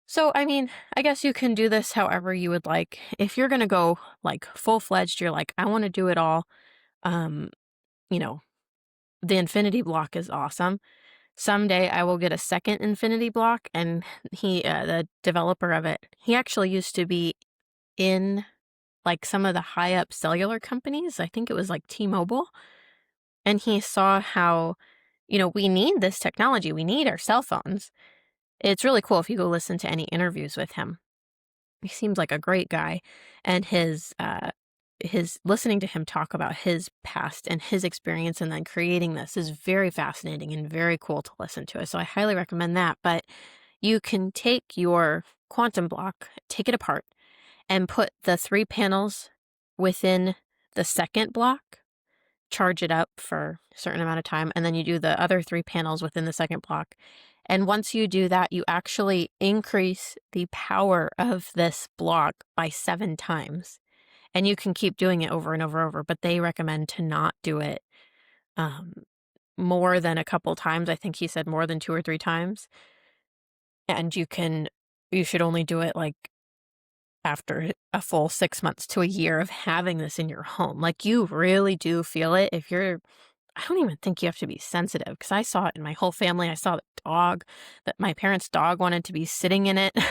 So, I guess you can do this however you would like. If you're going to go full-fledged, you're like, I want to do it all. The infinity block is awesome. Someday I will get a second infinity block, and the developer of it, he actually used to be in some of the high up cellular companies. I think it was T-Mobile. And he saw how, we need this technology. We need our cell phones. It's really cool if you go listen to any interviews with him. He seems like a great guy, and his listening to him talk about his past and his experience and then creating this is very fascinating and very cool to listen to. So I highly recommend that. But you can take your quantum block, take it apart, and put the 3 panels within the second block charge it up for a certain amount of time, and then you do the other 3 panels within the second block. And once you do that, you actually increase the power of this block by 7 times. And you can keep doing it over and over and over, but they recommend to not do it um, more than a couple times. I think he said more than 2 or 3 times. And you should only do it like after a full 6 months to a year of having this in your home. Like, you really do feel it. I don't even think you have to be sensitive, because I saw it in my whole family. I saw the dog, that my parents' dog wanted to be sitting in it. It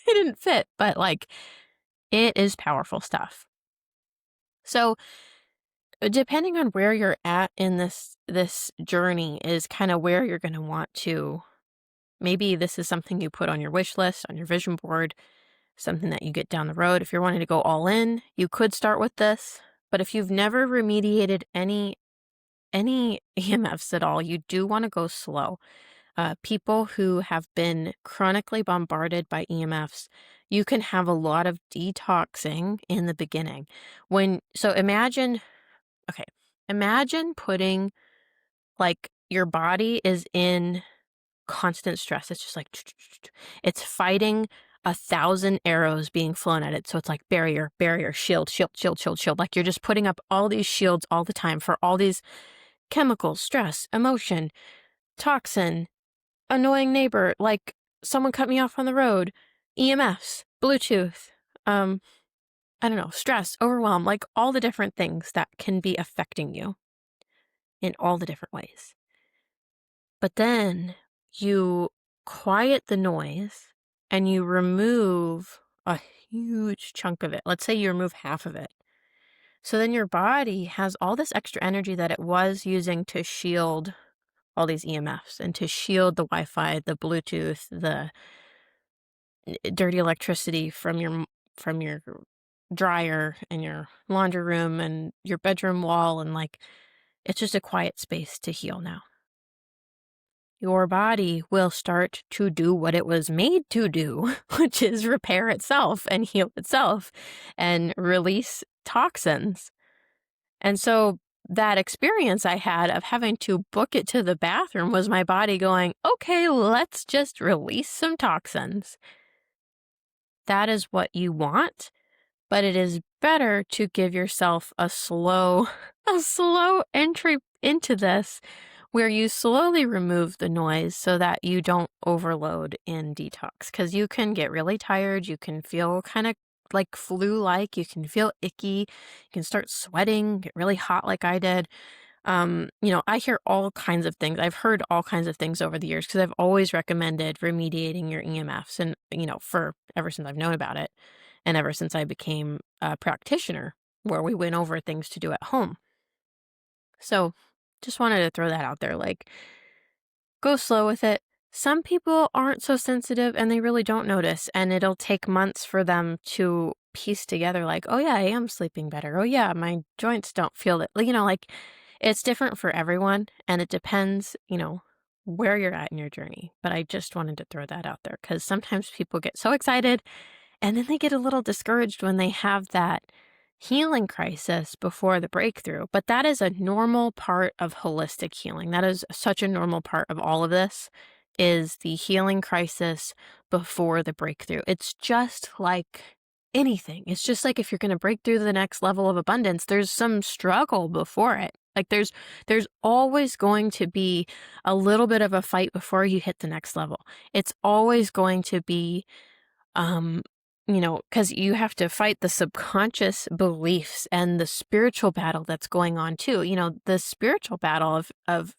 didn't fit, but like, it is powerful stuff. So depending on where you're at in this journey is kind of where you're going to want to, maybe this is something you put on your wish list, on your vision board, something that you get down the road. If you're wanting to go all in, you could start with this. But if you've never remediated any EMFs at all, you do want to go slow. People who have been chronically bombarded by EMFs, you can have a lot of detoxing in the beginning. Imagine putting, like, your body is in constant stress. It's just like, it's fighting 1,000 arrows being flown at it. So it's like barrier, shield, shield, shield, shield, shield. Like, you're just putting up all these shields all the time for all these chemicals, stress, emotion, toxin, annoying neighbor, like someone cut me off on the road, EMFs, Bluetooth, I don't know, stress, overwhelm, like all the different things that can be affecting you in all the different ways. But then you quiet the noise and you remove a huge chunk of it. Let's say you remove half of it. So then your body has all this extra energy that it was using to shield all these EMFs and to shield the Wi-Fi, the Bluetooth, the dirty electricity from your dryer and your laundry room and your bedroom wall, and like, it's just a quiet space to heal now. Your body will start to do what it was made to do, which is repair itself and heal itself and release toxins. And so that experience I had of having to book it to the bathroom was my body going, okay, let's just release some toxins. That is what you want, but it is better to give yourself a slow entry into this, where you slowly remove the noise so that you don't overload in detox. Because you can get really tired, you can feel kind of like flu-like, you can feel icky, you can start sweating, get really hot like I did. I hear all kinds of things. I've heard all kinds of things over the years, because I've always recommended remediating your EMFs, and for ever since I've known about it, and ever since I became a practitioner, where we went over things to do at home. So just wanted to throw that out there, like, go slow with it. Some people aren't so sensitive and they really don't notice, and it'll take months for them to piece together, like, oh yeah, I am sleeping better. Oh yeah, my joints don't feel it. Like, it's different for everyone, and it depends, where you're at in your journey. But I just wanted to throw that out there, because sometimes people get so excited and then they get a little discouraged when they have that healing crisis before the breakthrough. But that is a normal part of holistic healing. That is such a normal part of all of this, is the healing crisis before the breakthrough. It's just like anything. It's just like if you're going to break through the next level of abundance, there's some struggle before it. Like, there's always going to be a little bit of a fight before you hit the next level. It's always going to be because you have to fight the subconscious beliefs and the spiritual battle that's going on too. The spiritual battle of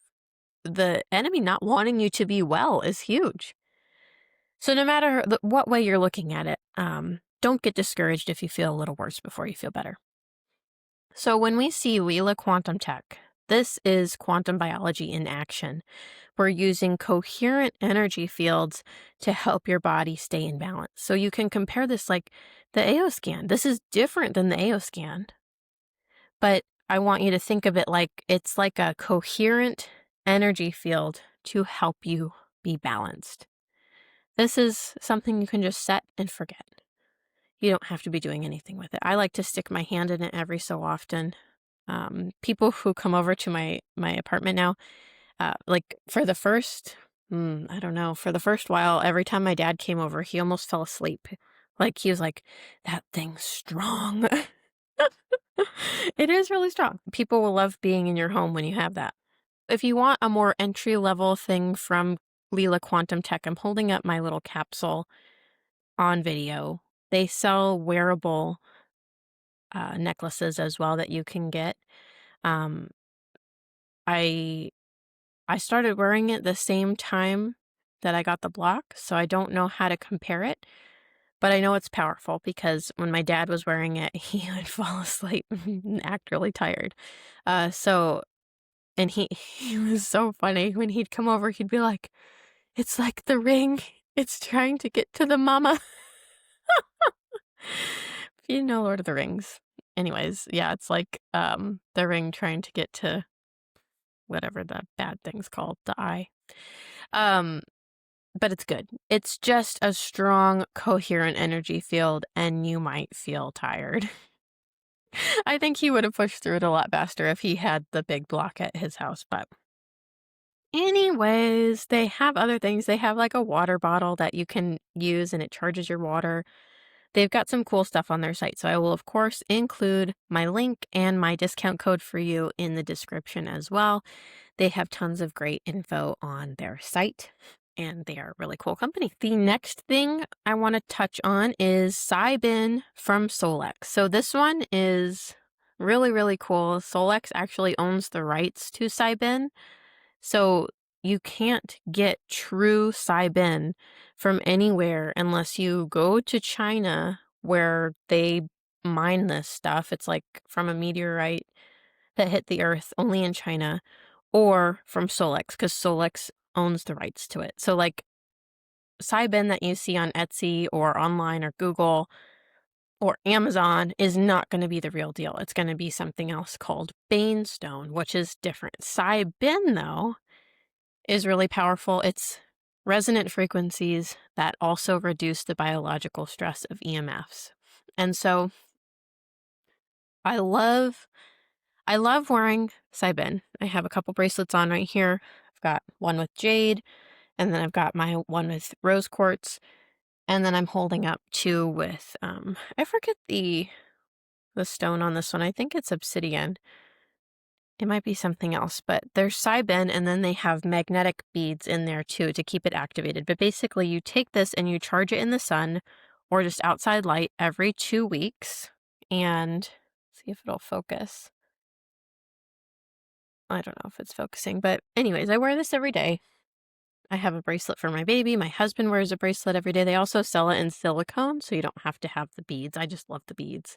the enemy not wanting you to be well is huge. So no matter what way you're looking at it, don't get discouraged if you feel a little worse before you feel better. So when we see Leela Quantum Tech, this is quantum biology in action. We're using coherent energy fields to help your body stay in balance. So you can compare this like the AO scan. This is different than the AO scan, but I want you to think of it like it's like a coherent energy field to help you be balanced. This is something you can just set and forget. You don't have to be doing anything with it. I like to stick my hand in it every so often. People who come over to my apartment now, like for the first, I don't know, for the first while, every time my dad came over, he almost fell asleep. Like he was like, that thing's strong. It is really strong. People will love being in your home when you have that. If you want a more entry-level thing from Leela Quantum Tech, I'm holding up my little capsule on video. They sell wearable necklaces as well that you can get. Um, I I started wearing it the same time that I got the block, so I don't know how to compare it, but I know it's powerful because when my dad was wearing it, he would fall asleep and act really tired. So and he was so funny. When he'd come over, he'd be like, "It's like the ring. It's trying to get to the mama." If you know Lord of the Rings. Anyways, yeah, it's like the ring trying to get to whatever the bad thing's called, the eye. Um, but it's good. It's just a strong, coherent energy field, and you might feel tired. I think he would have pushed through it a lot faster if he had the big block at his house, but anyways, they have other things. They have like a water bottle that you can use and it charges your water. They've got some cool stuff on their site. So I will, of course, include my link and my discount code for you in the description as well. They have tons of great info on their site, and they are a really cool company. The next thing I want to touch on is Saibin from Solex. So this one is really, really cool. Solex actually owns the rights to Saibin. So you can't get true Saibin from anywhere unless you go to China where they mine this stuff. It's like from a meteorite that hit the earth only in China, or from Solex because Solex owns the rights to it. So like Saibin that you see on Etsy or online or Google or Amazon is not going to be the real deal. It's going to be something else called Banestone, which is different. Saibin, though, is really powerful. It's resonant frequencies that also reduce the biological stress of EMFs. And so I love wearing Saibin. I have a couple bracelets on right here. I've got one with jade, and then I've got my one with rose quartz, and then I'm holding up two with I forget the stone on this one. I think it's obsidian. It might be something else, but there's Saibin, and then they have magnetic beads in there too to keep it activated. But basically, you take this and you charge it in the sun or just outside light every 2 weeks. And see if it'll focus. I don't know if it's focusing, but anyways, I wear this every day. I have a bracelet for my baby. My husband wears a bracelet every day. They also sell it in silicone, so you don't have to have the beads. I just love the beads.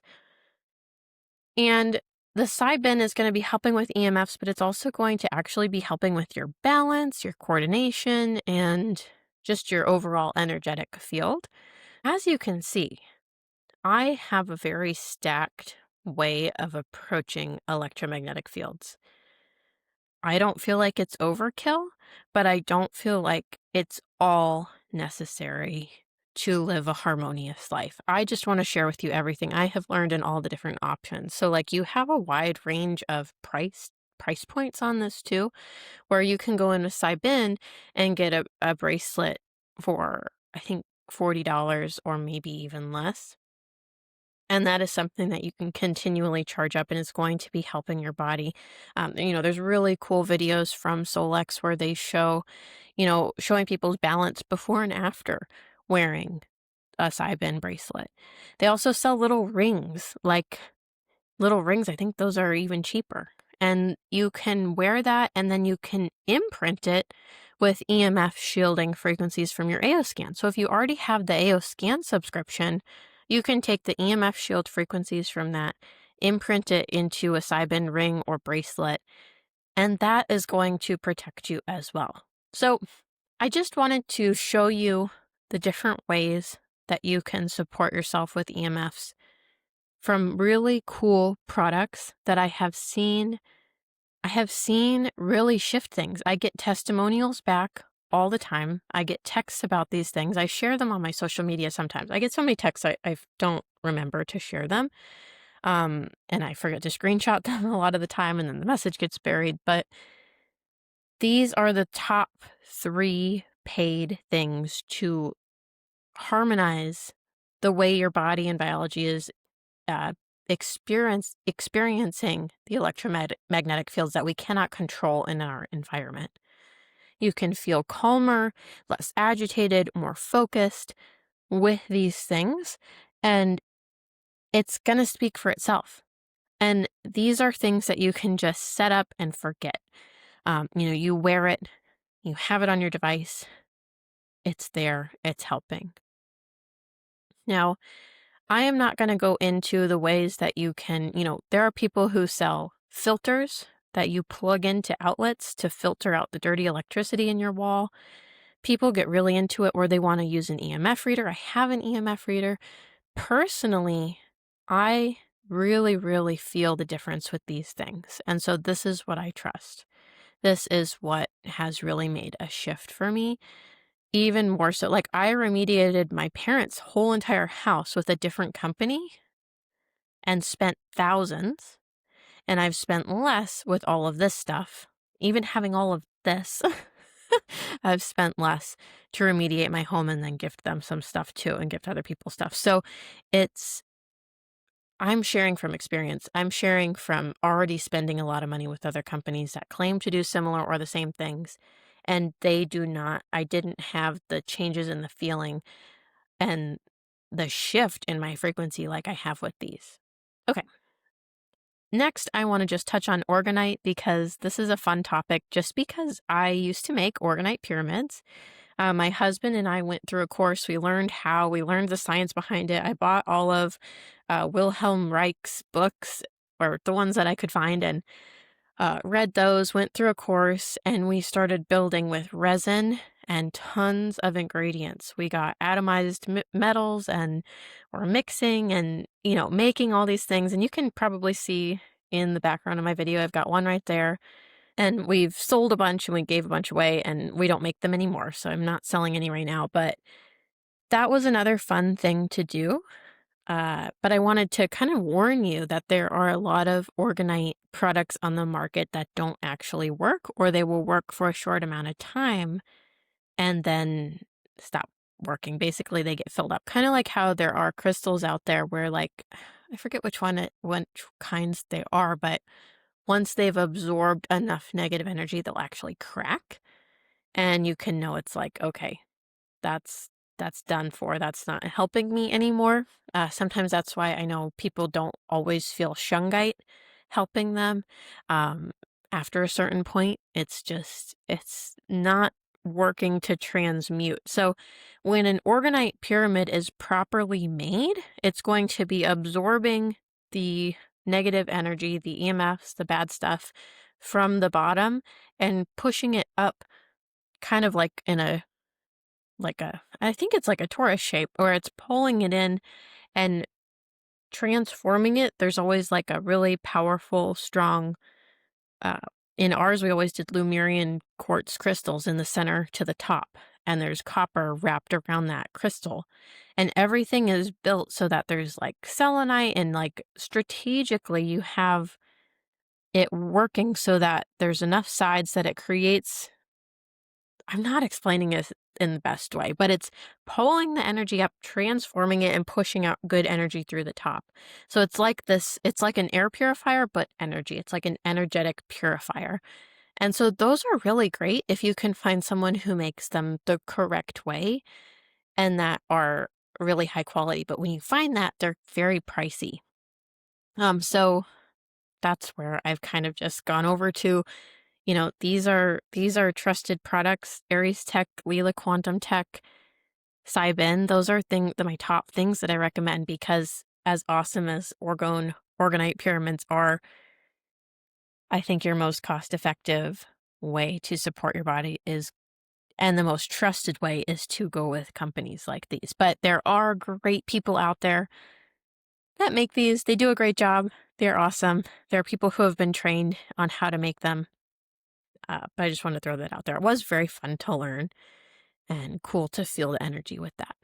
And the Saibin is going to be helping with EMFs, but it's also going to actually be helping with your balance, your coordination, and just your overall energetic field. As you can see, I have a very stacked way of approaching electromagnetic fields. I don't feel like it's overkill, but I don't feel like it's all necessary to live a harmonious life. I just want to share with you everything I have learned and all the different options. So like you have a wide range of price points on this too, where you can go into Saibin and get a bracelet for I think $40 or maybe even less. And that is something that you can continually charge up, and it's going to be helping your body. There's really cool videos from Solex where they show, showing people's balance before and after wearing a Saibin bracelet. They also sell little rings, I think those are even cheaper. And you can wear that and then you can imprint it with EMF shielding frequencies from your AO scan. So if you already have the AO scan subscription, you can take the EMF shield frequencies from that, imprint it into a Saibin ring or bracelet, and that is going to protect you as well. So I just wanted to show you the different ways that you can support yourself with EMFs from really cool products that I have seen really shift things. I get testimonials back all the time. I get texts about these things. I share them on my social media sometimes. I get so many texts I don't remember to share them. And I forget to screenshot them a lot of the time, and then the message gets buried. But these are the top 3 paid things to harmonize the way your body and biology is uh, experiencing the electromagnetic fields that we cannot control in our environment. You can feel calmer, less agitated, more focused with these things, and it's going to speak for itself. And these are things that you can just set up and forget. You wear it, you have it on your device, it's there, it's helping. Now, I am not going to go into the ways that you can, there are people who sell filters that you plug into outlets to filter out the dirty electricity in your wall. People get really into it where they want to use an EMF reader. I have an EMF reader. Personally, I really, really feel the difference with these things. And so this is what I trust. This is what has really made a shift for me. Even more so, like I remediated my parents' whole entire house with a different company and spent thousands. And I've spent less with all of this stuff. Even having all of this, I've spent less to remediate my home and then gift them some stuff too and gift other people stuff. So I'm sharing from experience. I'm sharing from already spending a lot of money with other companies that claim to do similar or the same things. And they do not, I didn't have the changes in the feeling and the shift in my frequency like I have with these. Okay. Next, I want to just touch on Orgonite because this is a fun topic just because I used to make Orgonite pyramids. My husband and I went through a course. We learned the science behind it. I bought all of Wilhelm Reich's books, or the ones that I could find, and read those, went through a course, and we started building with resin and tons of ingredients. We got atomized metals and we're mixing and, making all these things. And you can probably see in the background of my video, I've got one right there. And we've sold a bunch and we gave a bunch away and we don't make them anymore. So I'm not selling any right now. But that was another fun thing to do. But I wanted to kind of warn you that there are a lot of Orgonite products on the market that don't actually work, or they will work for a short amount of time and then stop working. Basically, they get filled up. Kind of like how there are crystals out there where, like, I forget which kinds they are, but once they've absorbed enough negative energy, they'll actually crack. And you can know it's like, okay, that's done for. That's not helping me anymore. Sometimes that's why I know people don't always feel shungite helping them. After a certain point, it's not working to transmute. So when an Orgonite pyramid is properly made, it's going to be absorbing the negative energy, the EMFs, the bad stuff from the bottom and pushing it up kind of like I think it's like a torus shape where it's pulling it in and transforming it. There's always like a really powerful, strong, in ours, we always did Lemurian quartz crystals in the center to the top, and there's copper wrapped around that crystal. And everything is built so that there's like selenite and like strategically you have it working so that there's enough sides that it creates. I'm not explaining it in the best way, but it's pulling the energy up, transforming it, and pushing out good energy through the top. So it's like an air purifier, but energy. It's like an energetic purifier. And so those are really great if you can find someone who makes them the correct way and that are really high quality. But when you find that, they're very pricey. So that's where I've kind of just gone over to. These are trusted products. Aries Tech, Leela Quantum Tech, Saibin. Those are my top things that I recommend because as awesome as Orgonite pyramids are, I think your most cost-effective way to support your body and the most trusted way is to go with companies like these. But there are great people out there that make these. They do a great job. They're awesome. There are people who have been trained on how to make them. But I just want to throw that out there. It was very fun to learn and cool to feel the energy with that.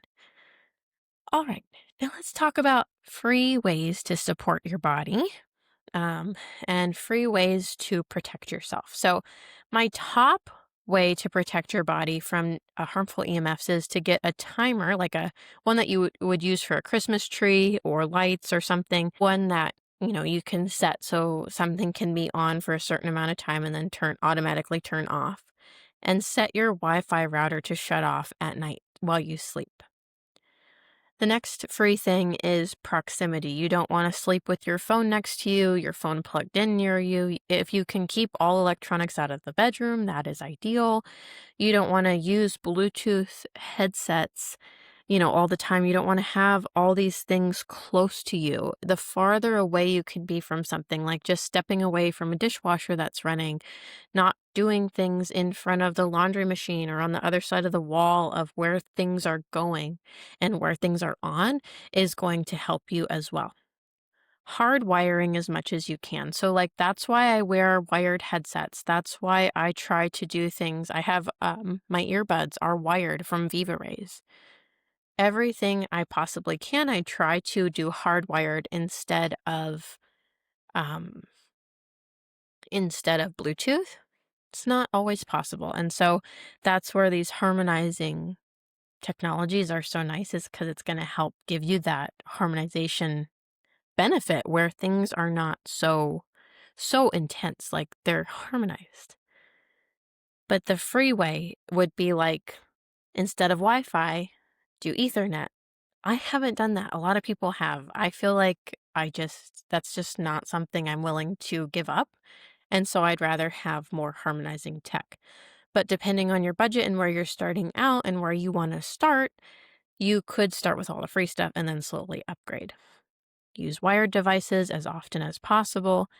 All right, now let's talk about free ways to support your body, and free ways to protect yourself. So, my top way to protect your body from harmful EMFs is to get a timer, like a one that you would use for a Christmas tree or lights or something. One that you can set so something can be on for a certain amount of time and then automatically turn off. And set your Wi-Fi router to shut off at night while you sleep. The next free thing is proximity. You don't want to sleep with your phone next to you, your phone plugged in near you. If you can keep all electronics out of the bedroom, that is ideal. You don't want to use Bluetooth headsets, all the time. You don't want to have all these things close to you. The farther away you can be from something, like just stepping away from a dishwasher that's running, not doing things in front of the laundry machine or on the other side of the wall of where things are going and where things are on, is going to help you as well. Hard wiring as much as you can. So that's why I wear wired headsets. That's why I try to do things. I have my earbuds are wired from Viva Rays. Everything I possibly can, I try to do hardwired um instead of Bluetooth. It's not always possible. And so that's where these harmonizing technologies are so nice, is because it's going to help give you that harmonization benefit where things are not so intense, like they're harmonized. But the free way would be like, instead of Wi-Fi, do Ethernet. I haven't done that. A lot of people have. I feel like that's just not something I'm willing to give up. And so I'd rather have more harmonizing tech. But depending on your budget and where you're starting out and where you want to start, you could start with all the free stuff and then slowly upgrade. Use wired devices as often as possible,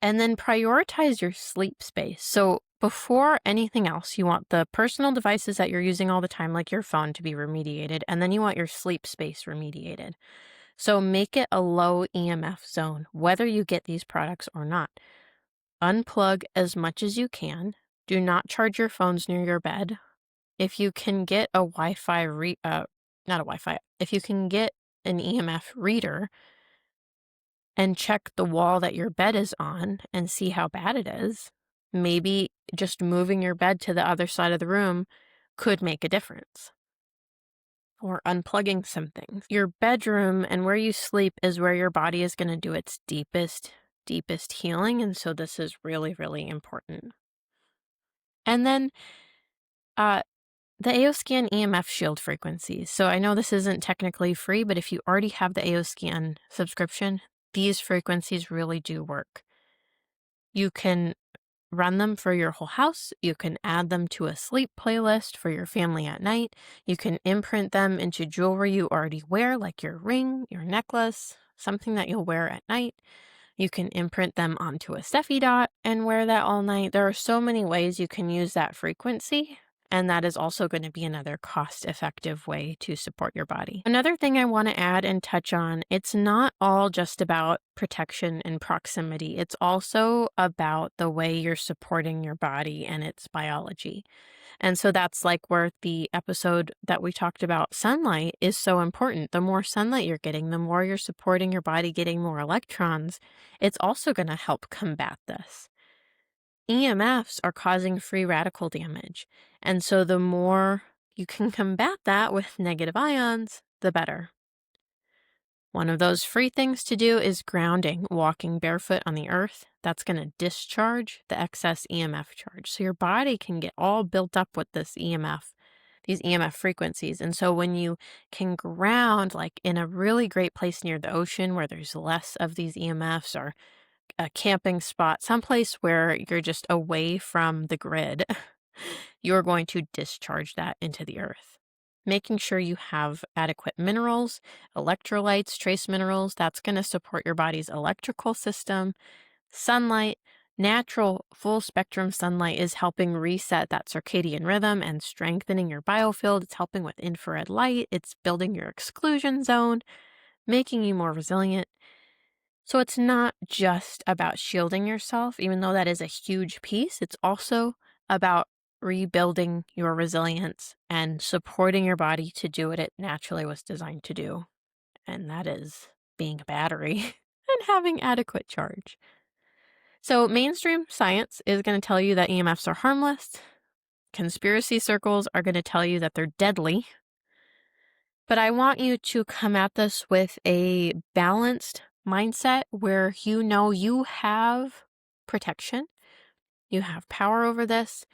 and then prioritize your sleep space. So before anything else, you want the personal devices that you're using all the time, like your phone, to be remediated, and then you want your sleep space remediated. So make it a low EMF zone, whether you get these products or not. Unplug as much as you can. Do not charge your phones near your bed. If you can get a Wi-Fi, not a Wi-Fi, if you can get an EMF reader and check the wall that your bed is on and see how bad it is, maybe just moving your bed to the other side of the room could make a difference. Or unplugging some things. Your bedroom and where you sleep is where your body is going to do its deepest healing. And so this is really, really important. And then the AOScan EMF shield frequencies. So I know this isn't technically free, but if you already have the AOScan subscription, these frequencies really do work. You can run them for your whole house. You can add them to a sleep playlist for your family at night. You can imprint them into jewelry you already wear, like your ring, your necklace, something that you'll wear at night. You can imprint them onto a Steffi dot and wear that all night. There are so many ways you can use that frequency, and that is also going to be another cost-effective way to support your body. Another thing I want to add and touch on, it's not all just about protection and proximity. It's also about the way you're supporting your body and its biology. And so that's like where the episode that we talked about sunlight is so important. The more sunlight you're getting, the more you're supporting your body getting more electrons. It's also going to help combat this. EMFs are causing free radical damage. And so the more you can combat that with negative ions, the better. One of those free things to do is grounding, walking barefoot on the earth. That's going to discharge the excess EMF charge. So your body can get all built up with these EMF frequencies. And so when you can ground, like in a really great place near the ocean where there's less of these EMFs, or a camping spot, someplace where you're just away from the grid, you're going to discharge that into the earth. Making sure you have adequate minerals, electrolytes, trace minerals, that's going to support your body's electrical system. Sunlight, natural full spectrum sunlight, is helping reset that circadian rhythm and strengthening your biofield. It's helping with infrared light. It's building your exclusion zone, making you more resilient. So it's not just about shielding yourself, even though that is a huge piece. It's also about rebuilding your resilience and supporting your body to do what it naturally was designed to do. And that is being a battery and having adequate charge. So mainstream science is going to tell you that EMFs are harmless. Conspiracy circles are going to tell you that they're deadly. But I want you to come at this with a balanced mindset where you know you have protection. You have power over this.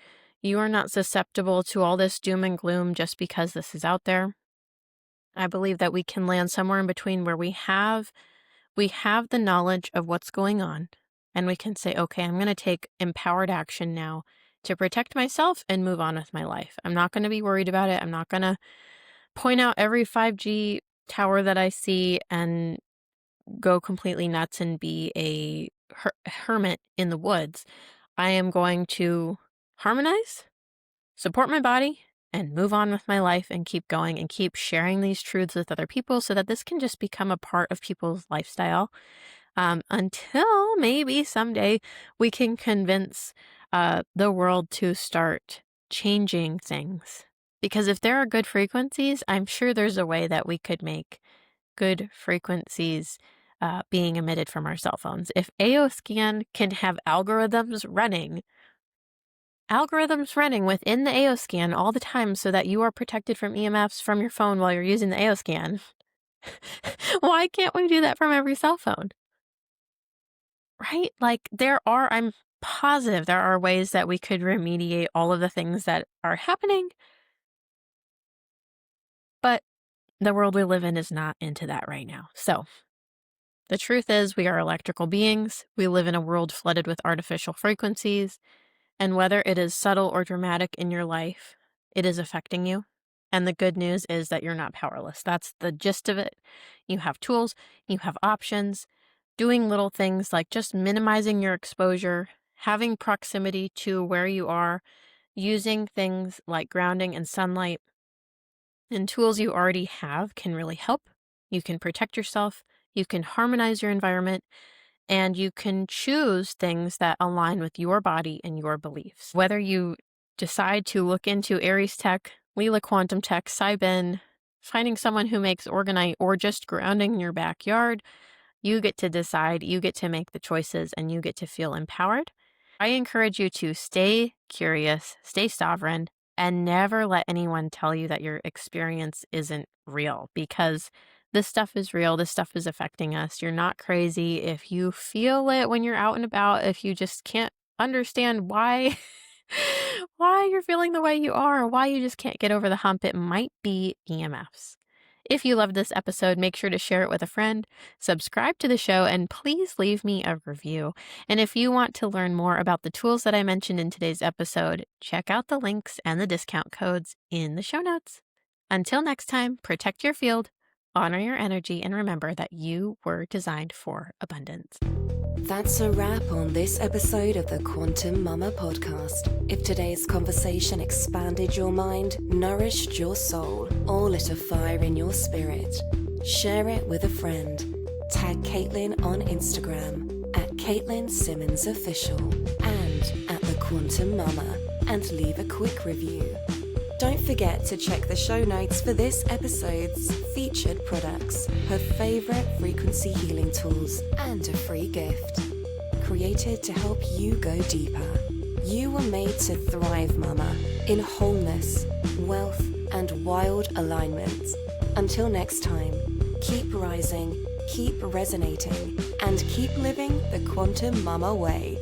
You are not susceptible to all this doom and gloom just because this is out there. I believe that we can land somewhere in between where we have the knowledge of what's going on, and we can say, okay, I'm going to take empowered action now to protect myself and move on with my life. I'm not going to be worried about it. I'm not going to point out every 5G tower that I see and go completely nuts and be a hermit in the woods. I am going to harmonize, support my body, and move on with my life and keep going and keep sharing these truths with other people so that this can just become a part of people's lifestyle until maybe someday we can convince the world to start changing things. Because if there are good frequencies, I'm sure there's a way that we could make good frequencies being emitted from our cell phones. If AOScan can have algorithms running within the AOScan all the time so that you are protected from EMFs from your phone while you're using the AOScan, why can't we do that from every cell phone? Right? Like I'm positive there are ways that we could remediate all of the things that are happening, but the world we live in is not into that right now. So the truth is we are electrical beings. We live in a world flooded with artificial frequencies. And whether it is subtle or dramatic in your life, it is affecting you. And the good news is that you're not powerless. That's the gist of it. You have tools, you have options, doing little things like just minimizing your exposure, having proximity to where you are, using things like grounding and sunlight, and tools you already have can really help. You can protect yourself, you can harmonize your environment, and you can choose things that align with your body and your beliefs. Whether you decide to look into Aries Tech, Leela Quantum Tech, Saibin, finding someone who makes Orgonite, or just grounding in your backyard, you get to decide, you get to make the choices, and you get to feel empowered. I encourage you to stay curious, stay sovereign, and never let anyone tell you that your experience isn't real, because this stuff is real. This stuff is affecting us. You're not crazy. If you feel it when you're out and about, if you just can't understand why you're feeling the way you are, or why you just can't get over the hump, it might be EMFs. If you loved this episode, make sure to share it with a friend, subscribe to the show, and please leave me a review. And if you want to learn more about the tools that I mentioned in today's episode, check out the links and the discount codes in the show notes. Until next time, protect your field, honor your energy, and remember that you were designed for abundance. That's a wrap on this episode of the Quantum Mama podcast. If today's conversation expanded your mind, nourished your soul, or lit a fire in your spirit, share it with a friend. Tag Katelyn on Instagram at Katelyn Simmons Official and at the Quantum Mama, and leave a quick review. Don't forget to check the show notes for this episode's featured products, her favorite frequency healing tools, and a free gift. Created to help you go deeper. You were made to thrive, Mama, in wholeness, wealth, and wild alignment. Until next time, keep rising, keep resonating, and keep living the Quantum Mama way.